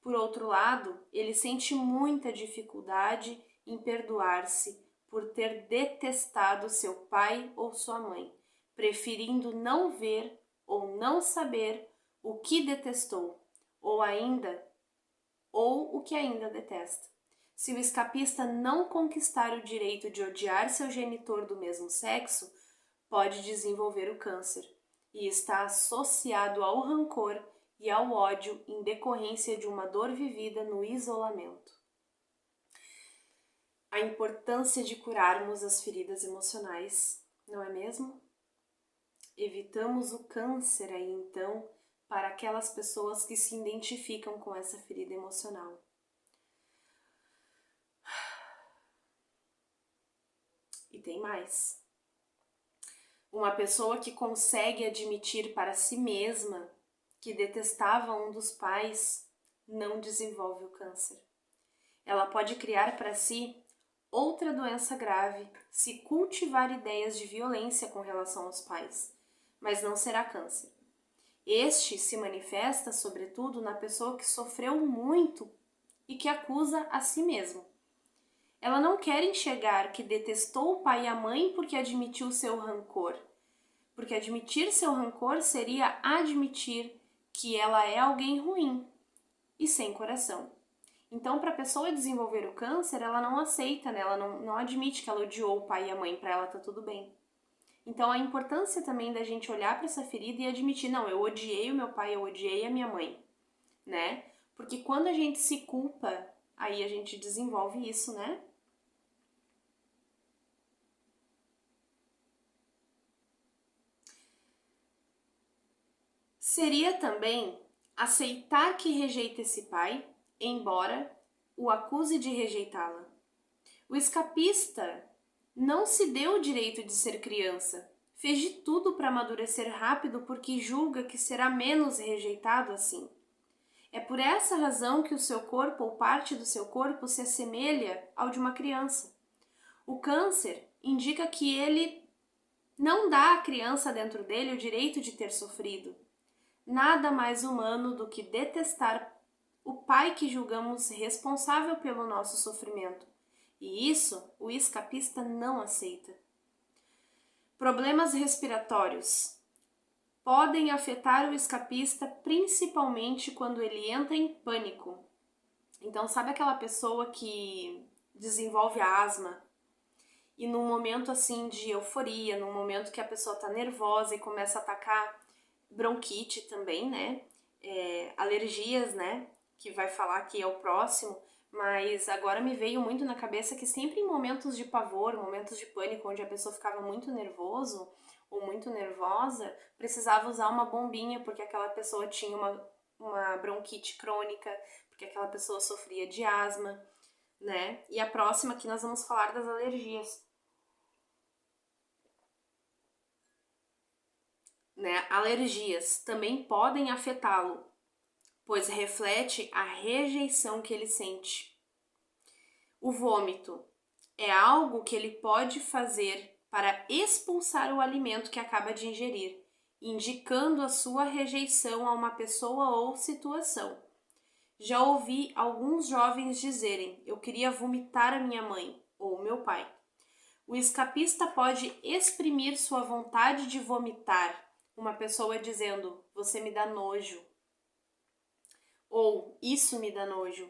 Por outro lado, ele sente muita dificuldade em perdoar-se por ter detestado seu pai ou sua mãe, preferindo não ver ou não saber o que detestou, ou o que ainda detesta. Se o escapista não conquistar o direito de odiar seu genitor do mesmo sexo, pode desenvolver o câncer e está associado ao rancor e ao ódio em decorrência de uma dor vivida no isolamento. A importância de curarmos as feridas emocionais, não é mesmo? Evitamos o câncer aí, então, para aquelas pessoas que se identificam com essa ferida emocional. E tem mais. Uma pessoa que consegue admitir para si mesma que detestava um dos pais não desenvolve o câncer. Ela pode criar para si outra doença grave se cultivar ideias de violência com relação aos pais, mas não será câncer. Este se manifesta, sobretudo, na pessoa que sofreu muito e que acusa a si mesma. Ela não quer enxergar que detestou o pai e a mãe porque admitiu seu rancor, porque admitir seu rancor seria admitir que ela é alguém ruim e sem coração. Então, para a pessoa desenvolver o câncer, ela não aceita, né? Ela não admite que ela odiou o pai e a mãe, para ela tá tudo bem. Então, a importância também da gente olhar para essa ferida e admitir, não, eu odiei o meu pai, eu odiei a minha mãe, né? Porque quando a gente se culpa, aí a gente desenvolve isso, né? Seria também aceitar que rejeita esse pai, embora o acuse de rejeitá-la. O escapista não se deu o direito de ser criança. Fez de tudo para amadurecer rápido porque julga que será menos rejeitado assim. É por essa razão que o seu corpo ou parte do seu corpo se assemelha ao de uma criança. O câncer indica que ele não dá à criança dentro dele o direito de ter sofrido. Nada mais humano do que detestar o pai que julgamos responsável pelo nosso sofrimento. E isso o escapista não aceita. Problemas respiratórios podem afetar o escapista principalmente quando ele entra em pânico. Então, sabe aquela pessoa que desenvolve asma e num momento assim de euforia, num momento que a pessoa tá nervosa e começa a atacar bronquite também, né? Alergias, né? Que vai falar que é o próximo, mas agora me veio muito na cabeça que sempre em momentos de pavor, momentos de pânico, onde a pessoa ficava muito nervoso ou muito nervosa, precisava usar uma bombinha porque aquela pessoa tinha uma bronquite crônica, porque aquela pessoa sofria de asma, né? E a próxima aqui nós vamos falar das alergias. Né? Alergias também podem afetá-lo, pois reflete a rejeição que ele sente. O vômito é algo que ele pode fazer para expulsar o alimento que acaba de ingerir, indicando a sua rejeição a uma pessoa ou situação. Já ouvi alguns jovens dizerem: eu queria vomitar a minha mãe ou meu pai. O escapista pode exprimir sua vontade de vomitar, uma pessoa dizendo: você me dá nojo, ou isso me dá nojo.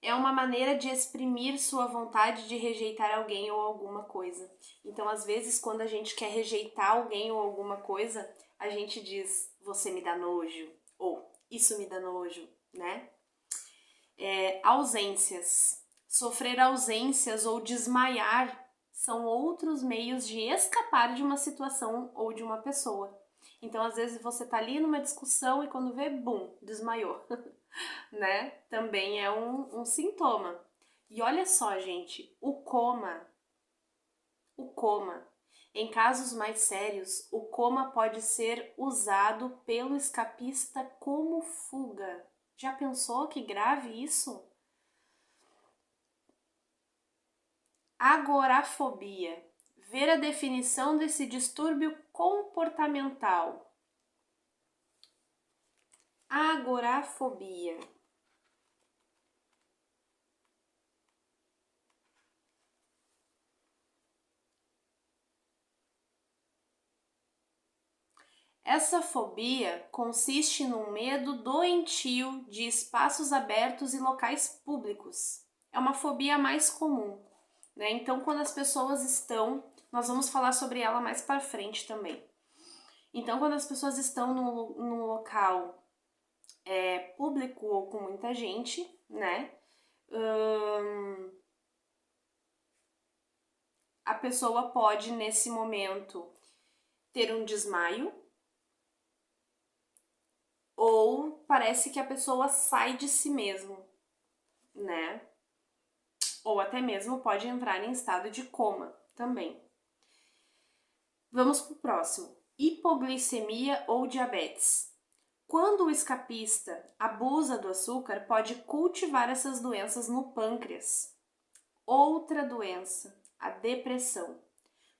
É uma maneira de exprimir sua vontade de rejeitar alguém ou alguma coisa. Então, às vezes, quando a gente quer rejeitar alguém ou alguma coisa, a gente diz: você me dá nojo, ou isso me dá nojo, né? Ausências. Sofrer ausências ou desmaiar são outros meios de escapar de uma situação ou de uma pessoa. Então, às vezes, você tá ali numa discussão e quando vê, bum, desmaiou, né? Também é um sintoma. E olha só, gente, o coma, em casos mais sérios, o coma pode ser usado pelo escapista como fuga. Já pensou que grave isso? Agorafobia. Ver a definição desse distúrbio comportamental. Agorafobia. Essa fobia consiste num medo doentio de espaços abertos e locais públicos. É uma fobia mais comum, né? Então, quando as pessoas estão, nós vamos falar sobre ela mais para frente também. Então, quando as pessoas estão num local público ou com muita gente, né? A pessoa pode, nesse momento, ter um desmaio, ou parece que a pessoa sai de si mesmo, né? Ou até mesmo pode entrar em estado de coma também. Vamos pro próximo. Hipoglicemia ou diabetes. Quando o escapista abusa do açúcar, pode cultivar essas doenças no pâncreas. Outra doença, a depressão.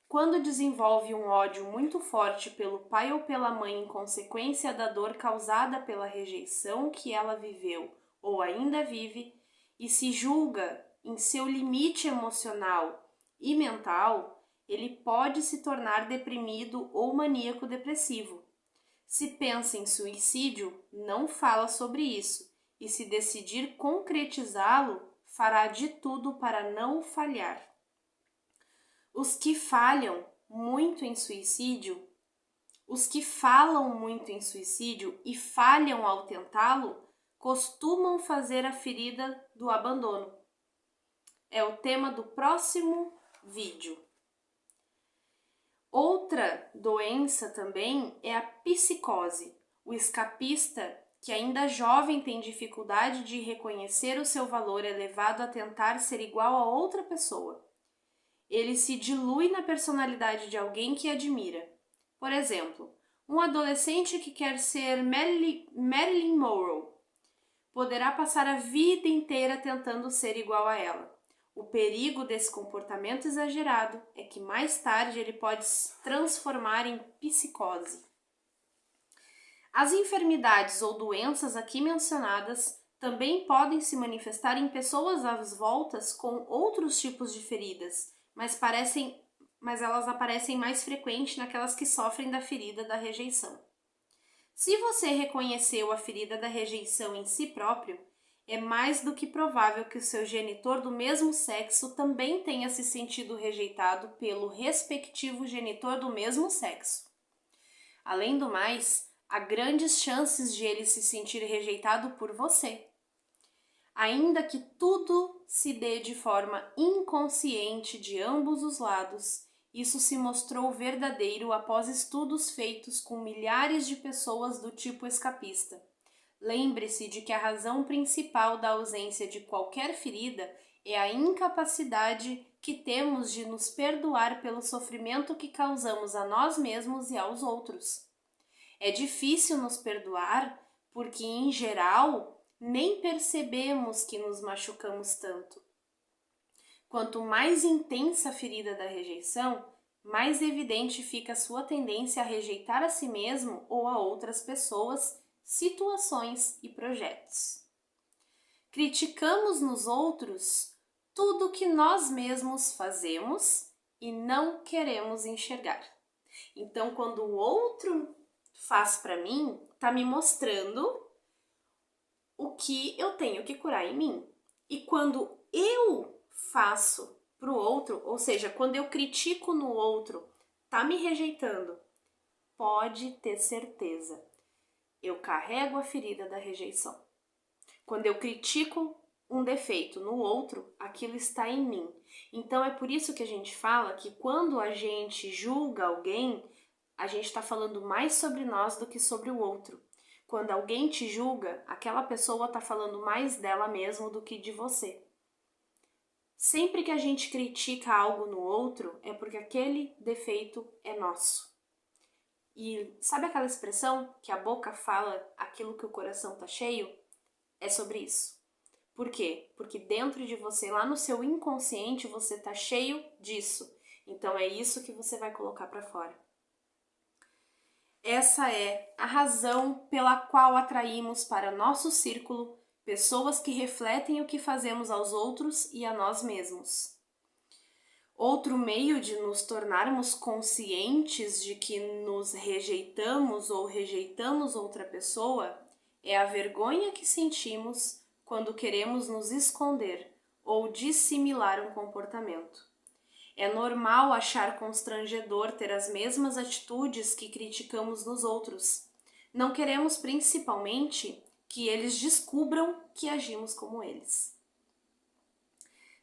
Quando desenvolve um ódio muito forte pelo pai ou pela mãe em consequência da dor causada pela rejeição que ela viveu ou ainda vive, e se julga em seu limite emocional e mental, ele pode se tornar deprimido ou maníaco depressivo. Se pensa em suicídio, não fala sobre isso, e se decidir concretizá-lo, fará de tudo para não falhar. Os que falam muito em suicídio e falham ao tentá-lo, costumam fazer a ferida do abandono. É o tema do próximo vídeo. Outra doença também é a psicose. O escapista, que ainda jovem tem dificuldade de reconhecer o seu valor, é levado a tentar ser igual a outra pessoa. Ele se dilui na personalidade de alguém que admira. Por exemplo, um adolescente que quer ser Marilyn Monroe poderá passar a vida inteira tentando ser igual a ela. O perigo desse comportamento exagerado é que mais tarde ele pode se transformar em psicose. As enfermidades ou doenças aqui mencionadas também podem se manifestar em pessoas às voltas com outros tipos de feridas, mas elas aparecem mais frequente naquelas que sofrem da ferida da rejeição. Se você reconheceu a ferida da rejeição em si próprio, é mais do que provável que o seu genitor do mesmo sexo também tenha se sentido rejeitado pelo respectivo genitor do mesmo sexo. Além do mais, há grandes chances de ele se sentir rejeitado por você. Ainda que tudo se dê de forma inconsciente de ambos os lados, isso se mostrou verdadeiro após estudos feitos com milhares de pessoas do tipo escapista. Lembre-se de que a razão principal da ausência de qualquer ferida é a incapacidade que temos de nos perdoar pelo sofrimento que causamos a nós mesmos e aos outros. É difícil nos perdoar porque, em geral, nem percebemos que nos machucamos tanto. Quanto mais intensa a ferida da rejeição, mais evidente fica a sua tendência a rejeitar a si mesmo ou a outras pessoas, situações e projetos. Criticamos nos outros tudo que nós mesmos fazemos e não queremos enxergar. Então, quando o outro faz para mim, está me mostrando o que eu tenho que curar em mim. E quando eu faço para o outro, ou seja, quando eu critico no outro, está me rejeitando, pode ter certeza, eu carrego a ferida da rejeição. Quando eu critico um defeito no outro, aquilo está em mim. Então é por isso que a gente fala que quando a gente julga alguém, a gente está falando mais sobre nós do que sobre o outro. Quando alguém te julga, aquela pessoa está falando mais dela mesma do que de você. Sempre que a gente critica algo no outro, é porque aquele defeito é nosso. E sabe aquela expressão que a boca fala aquilo que o coração está cheio? É sobre isso. Por quê? Porque dentro de você, lá no seu inconsciente, você está cheio disso. Então é isso que você vai colocar para fora. Essa é a razão pela qual atraímos para nosso círculo pessoas que refletem o que fazemos aos outros e a nós mesmos. Outro meio de nos tornarmos conscientes de que nos rejeitamos ou rejeitamos outra pessoa é a vergonha que sentimos quando queremos nos esconder ou dissimilar um comportamento. É normal achar constrangedor ter as mesmas atitudes que criticamos nos outros. Não queremos, principalmente, que eles descubram que agimos como eles.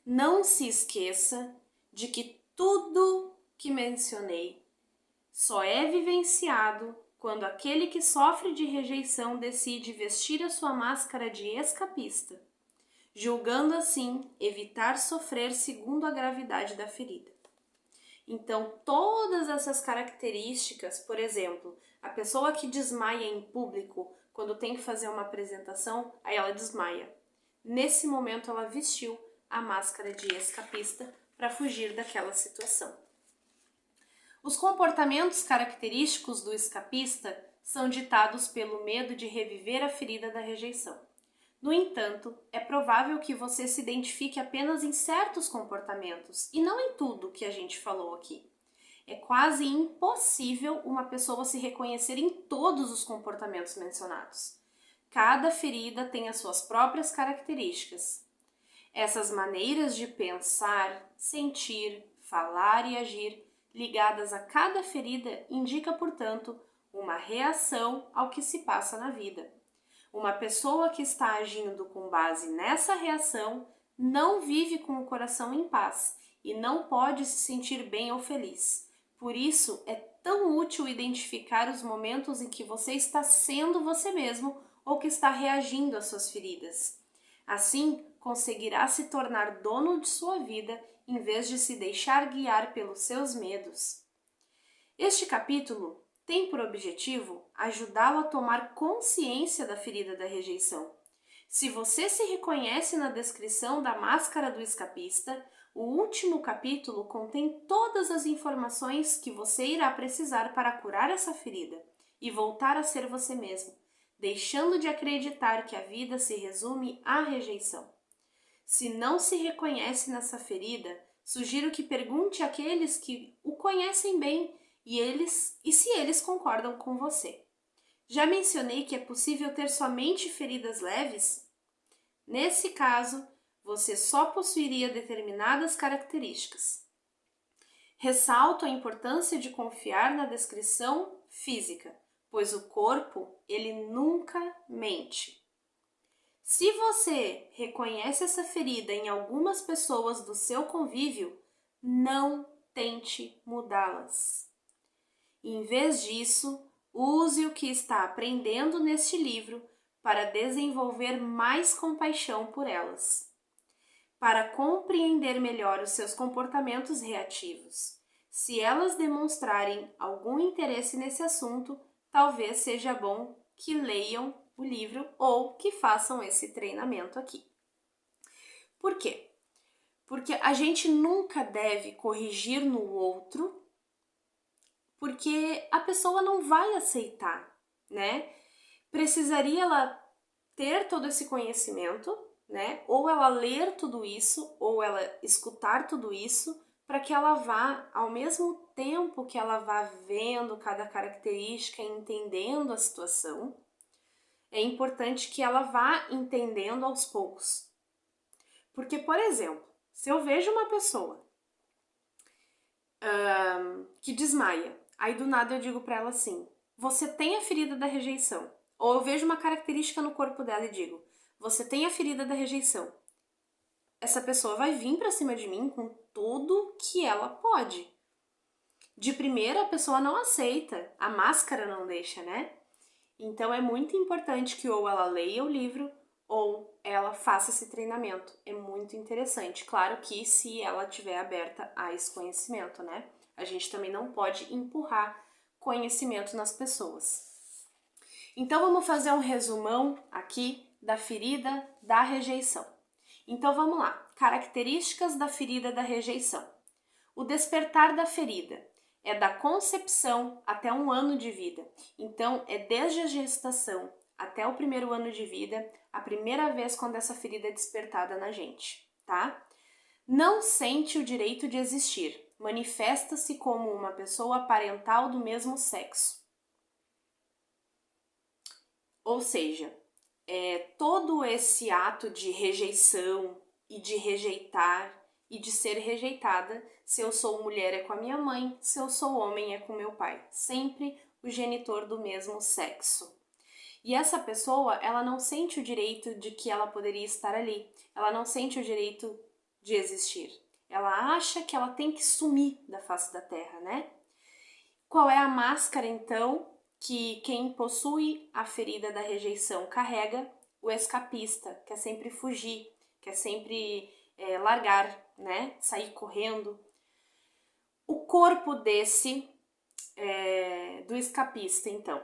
Não se esqueça de que tudo que mencionei só é vivenciado quando aquele que sofre de rejeição decide vestir a sua máscara de escapista, julgando assim evitar sofrer segundo a gravidade da ferida. Então, todas essas características, por exemplo, a pessoa que desmaia em público quando tem que fazer uma apresentação, aí ela desmaia. Nesse momento, ela vestiu a máscara de escapista para fugir daquela situação. Os comportamentos característicos do escapista são ditados pelo medo de reviver a ferida da rejeição. No entanto, é provável que você se identifique apenas em certos comportamentos e não em tudo que a gente falou aqui. É quase impossível uma pessoa se reconhecer em todos os comportamentos mencionados. Cada ferida tem as suas próprias características. Essas maneiras de pensar, sentir, falar e agir ligadas a cada ferida indica, portanto, uma reação ao que se passa na vida. Uma pessoa que está agindo com base nessa reação não vive com o coração em paz e não pode se sentir bem ou feliz. Por isso, é tão útil identificar os momentos em que você está sendo você mesmo ou que está reagindo às suas feridas. Assim, conseguirá se tornar dono de sua vida em vez de se deixar guiar pelos seus medos. Este capítulo tem por objetivo ajudá-lo a tomar consciência da ferida da rejeição. Se você se reconhece na descrição da máscara do escapista, o último capítulo contém todas as informações que você irá precisar para curar essa ferida e voltar a ser você mesmo, deixando de acreditar que a vida se resume à rejeição. Se não se reconhece nessa ferida, sugiro que pergunte àqueles que o conhecem bem e se eles concordam com você. Já mencionei que é possível ter somente feridas leves? Nesse caso, você só possuiria determinadas características. Ressalto a importância de confiar na descrição física, pois o corpo, ele nunca mente. Se você reconhece essa ferida em algumas pessoas do seu convívio, não tente mudá-las. Em vez disso, use o que está aprendendo neste livro para desenvolver mais compaixão por elas, para compreender melhor os seus comportamentos reativos. Se elas demonstrarem algum interesse nesse assunto, talvez seja bom que leiam o livro ou que façam esse treinamento aqui. Por quê? Porque a gente nunca deve corrigir no outro, porque a pessoa não vai aceitar, né? Precisaria ela ter todo esse conhecimento, né? Ou ela ler tudo isso, ou ela escutar tudo isso, para que ela vá, ao mesmo tempo que ela vá vendo cada característica e entendendo a situação, é importante que ela vá entendendo aos poucos. Porque, por exemplo, se eu vejo uma pessoa que desmaia, aí do nada eu digo para ela assim, você tem a ferida da rejeição. Ou eu vejo uma característica no corpo dela e digo, você tem a ferida da rejeição. Essa pessoa vai vir para cima de mim com tudo que ela pode. De primeira, a pessoa não aceita, a máscara não deixa, né? Então é muito importante que ou ela leia o livro ou ela faça esse treinamento. É muito interessante. Claro que se ela estiver aberta a esse conhecimento, né? A gente também não pode empurrar conhecimento nas pessoas. Então vamos fazer um resumão aqui da ferida da rejeição. Então vamos lá. Características da ferida da rejeição. O despertar da ferida é da concepção até 1 ano de vida. Então, é desde a gestação até o 1º ano de vida, a primeira vez quando essa ferida é despertada na gente, tá? Não sente o direito de existir. Manifesta-se como uma pessoa parental do mesmo sexo. Ou seja, todo esse ato de rejeição e de rejeitar e de ser rejeitada, se eu sou mulher é com a minha mãe, se eu sou homem é com meu pai. Sempre o genitor do mesmo sexo. E essa pessoa, ela não sente o direito de que ela poderia estar ali. Ela não sente o direito de existir. Ela acha que ela tem que sumir da face da terra, né? Qual é a máscara, então, que quem possui a ferida da rejeição carrega? O escapista, quer sempre fugir, quer sempre largar, né? Sair correndo. O corpo do escapista, então,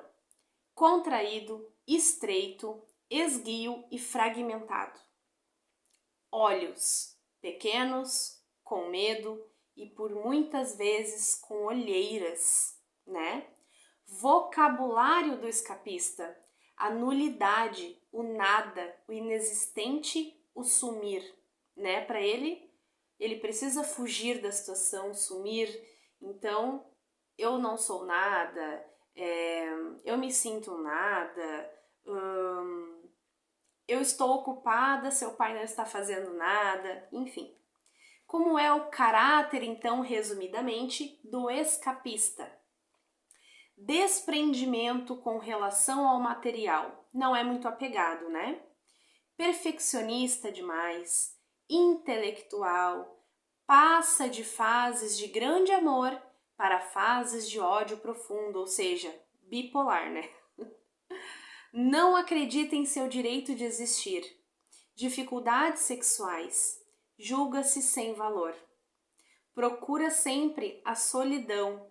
contraído, estreito, esguio e fragmentado. Olhos pequenos, com medo e por muitas vezes com olheiras, né? Vocabulário do escapista: a nulidade, o nada, o inexistente, o sumir, né? Para ele precisa fugir da situação, sumir. Então, eu não sou nada, eu me sinto nada, eu estou ocupada, seu pai não está fazendo nada, enfim. Como é o caráter, então, resumidamente, do escapista? Desprendimento com relação ao material, não é muito apegado, né? Perfeccionista demais, intelectual, passa de fases de grande amor para fases de ódio profundo, ou seja, bipolar, né? Não acredita em seu direito de existir. Dificuldades sexuais, julga-se sem valor. Procura sempre a solidão,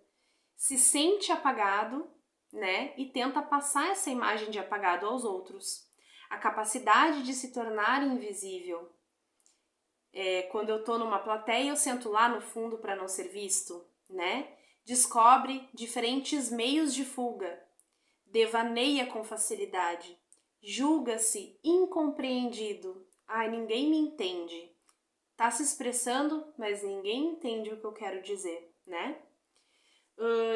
se sente apagado, né? E tenta passar essa imagem de apagado aos outros. A capacidade de se tornar invisível. Quando eu tô numa plateia, eu sento lá no fundo para não ser visto, né? Descobre diferentes meios de fuga. Devaneia com facilidade. Julga-se incompreendido. Ai, ninguém me entende. Tá se expressando, mas ninguém entende o que eu quero dizer, né?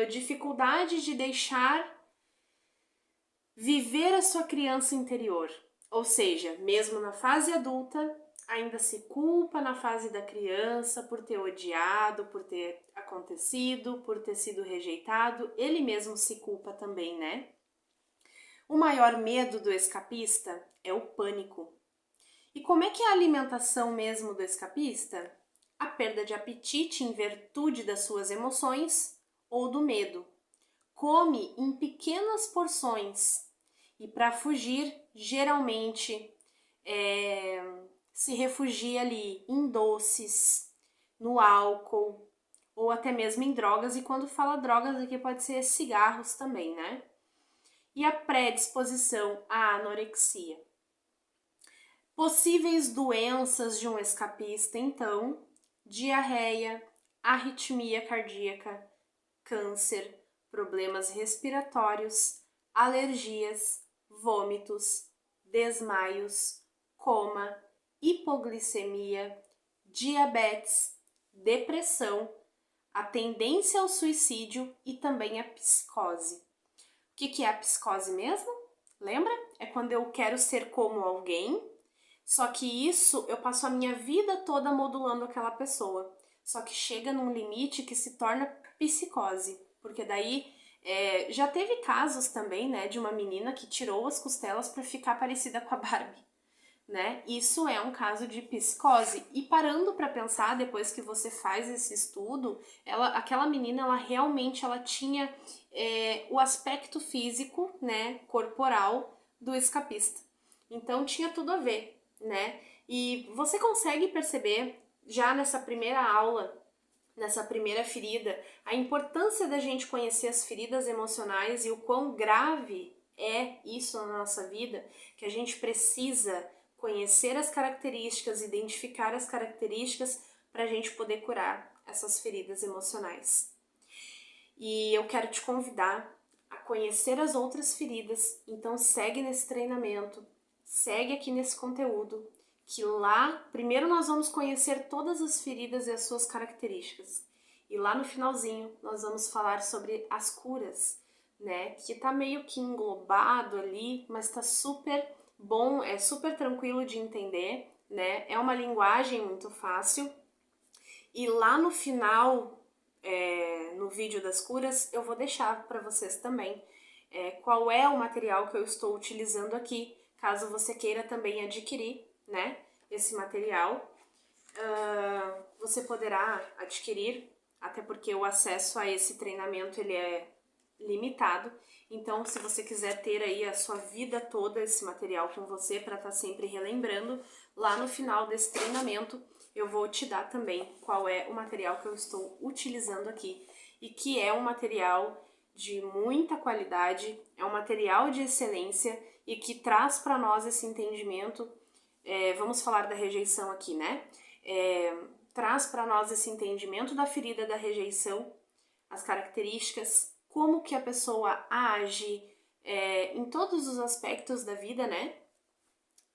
Dificuldade de deixar viver a sua criança interior. Ou seja, mesmo na fase adulta, ainda se culpa na fase da criança por ter odiado, por ter acontecido, por ter sido rejeitado. Ele mesmo se culpa também, né? O maior medo do escapista é o pânico. E como é que é a alimentação mesmo do escapista? A perda de apetite em virtude das suas emoções ou do medo. Come em pequenas porções e para fugir, geralmente se refugia ali em doces, no álcool ou até mesmo em drogas. E quando fala drogas aqui pode ser cigarros também, né? E a predisposição à anorexia. Possíveis doenças de um escapista, então, diarreia, arritmia cardíaca, câncer, problemas respiratórios, alergias, vômitos, desmaios, coma, hipoglicemia, diabetes, depressão, a tendência ao suicídio e também a psicose. O que é a psicose mesmo? Lembra? É quando eu quero ser como alguém, só que isso eu passo a minha vida toda modulando aquela pessoa. Só que chega num limite que se torna psicose, porque daí já teve casos também, né, de uma menina que tirou as costelas para ficar parecida com a Barbie, né? Isso é um caso de psicose. E parando para pensar, depois que você faz esse estudo, aquela menina, ela realmente tinha o aspecto físico, né, corporal do escapista. Então tinha tudo a ver, né? E você consegue perceber já nessa primeira aula, nessa primeira ferida, a importância da gente conhecer as feridas emocionais e o quão grave é isso na nossa vida, que a gente precisa conhecer as características, identificar as características para a gente poder curar essas feridas emocionais. E eu quero te convidar a conhecer as outras feridas, então segue nesse treinamento, segue aqui nesse conteúdo, que lá, primeiro nós vamos conhecer todas as feridas e as suas características. E lá no finalzinho nós vamos falar sobre as curas, né? Que tá meio que englobado ali, mas tá super bom, é super tranquilo de entender, né? É uma linguagem muito fácil. E lá no final, no vídeo das curas, eu vou deixar para vocês também qual é o material que eu estou utilizando aqui, caso você queira também adquirir, né, esse material. Você poderá adquirir, até porque o acesso a esse treinamento ele é limitado. Então, se você quiser ter aí a sua vida toda esse material com você para estar sempre relembrando, lá no final desse treinamento eu vou te dar também qual é o material que eu estou utilizando aqui e que é um material de muita qualidade, é um material de excelência e que traz para nós esse entendimento. Vamos falar da rejeição aqui, né? Traz para nós esse entendimento da ferida da rejeição, as características, como que a pessoa age em todos os aspectos da vida, né?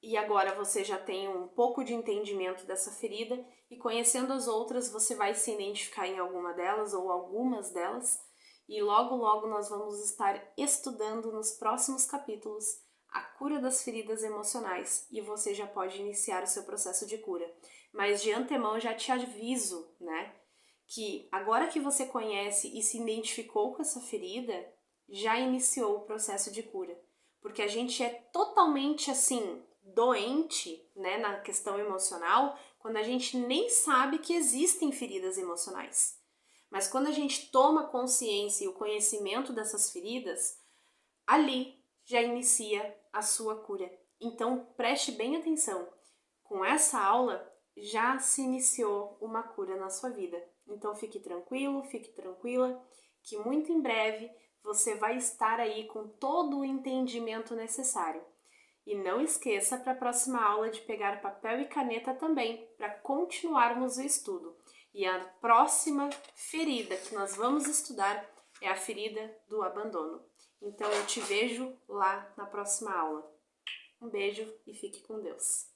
E agora você já tem um pouco de entendimento dessa ferida e conhecendo as outras você vai se identificar em alguma delas ou algumas delas e logo logo nós vamos estar estudando nos próximos capítulos a cura das feridas emocionais e você já pode iniciar o seu processo de cura. Mas de antemão já te aviso, né, que agora que você conhece e se identificou com essa ferida, já iniciou o processo de cura. Porque a gente é totalmente assim, doente, né, na questão emocional, quando a gente nem sabe que existem feridas emocionais. Mas quando a gente toma consciência e o conhecimento dessas feridas, ali já inicia a sua cura. Então preste bem atenção. Com essa aula já se iniciou uma cura na sua vida. Então fique tranquilo, fique tranquila, que muito em breve você vai estar aí com todo o entendimento necessário. E não esqueça para a próxima aula de pegar papel e caneta também, para continuarmos o estudo. E a próxima ferida que nós vamos estudar é a ferida do abandono. Então eu te vejo lá na próxima aula. Um beijo e fique com Deus.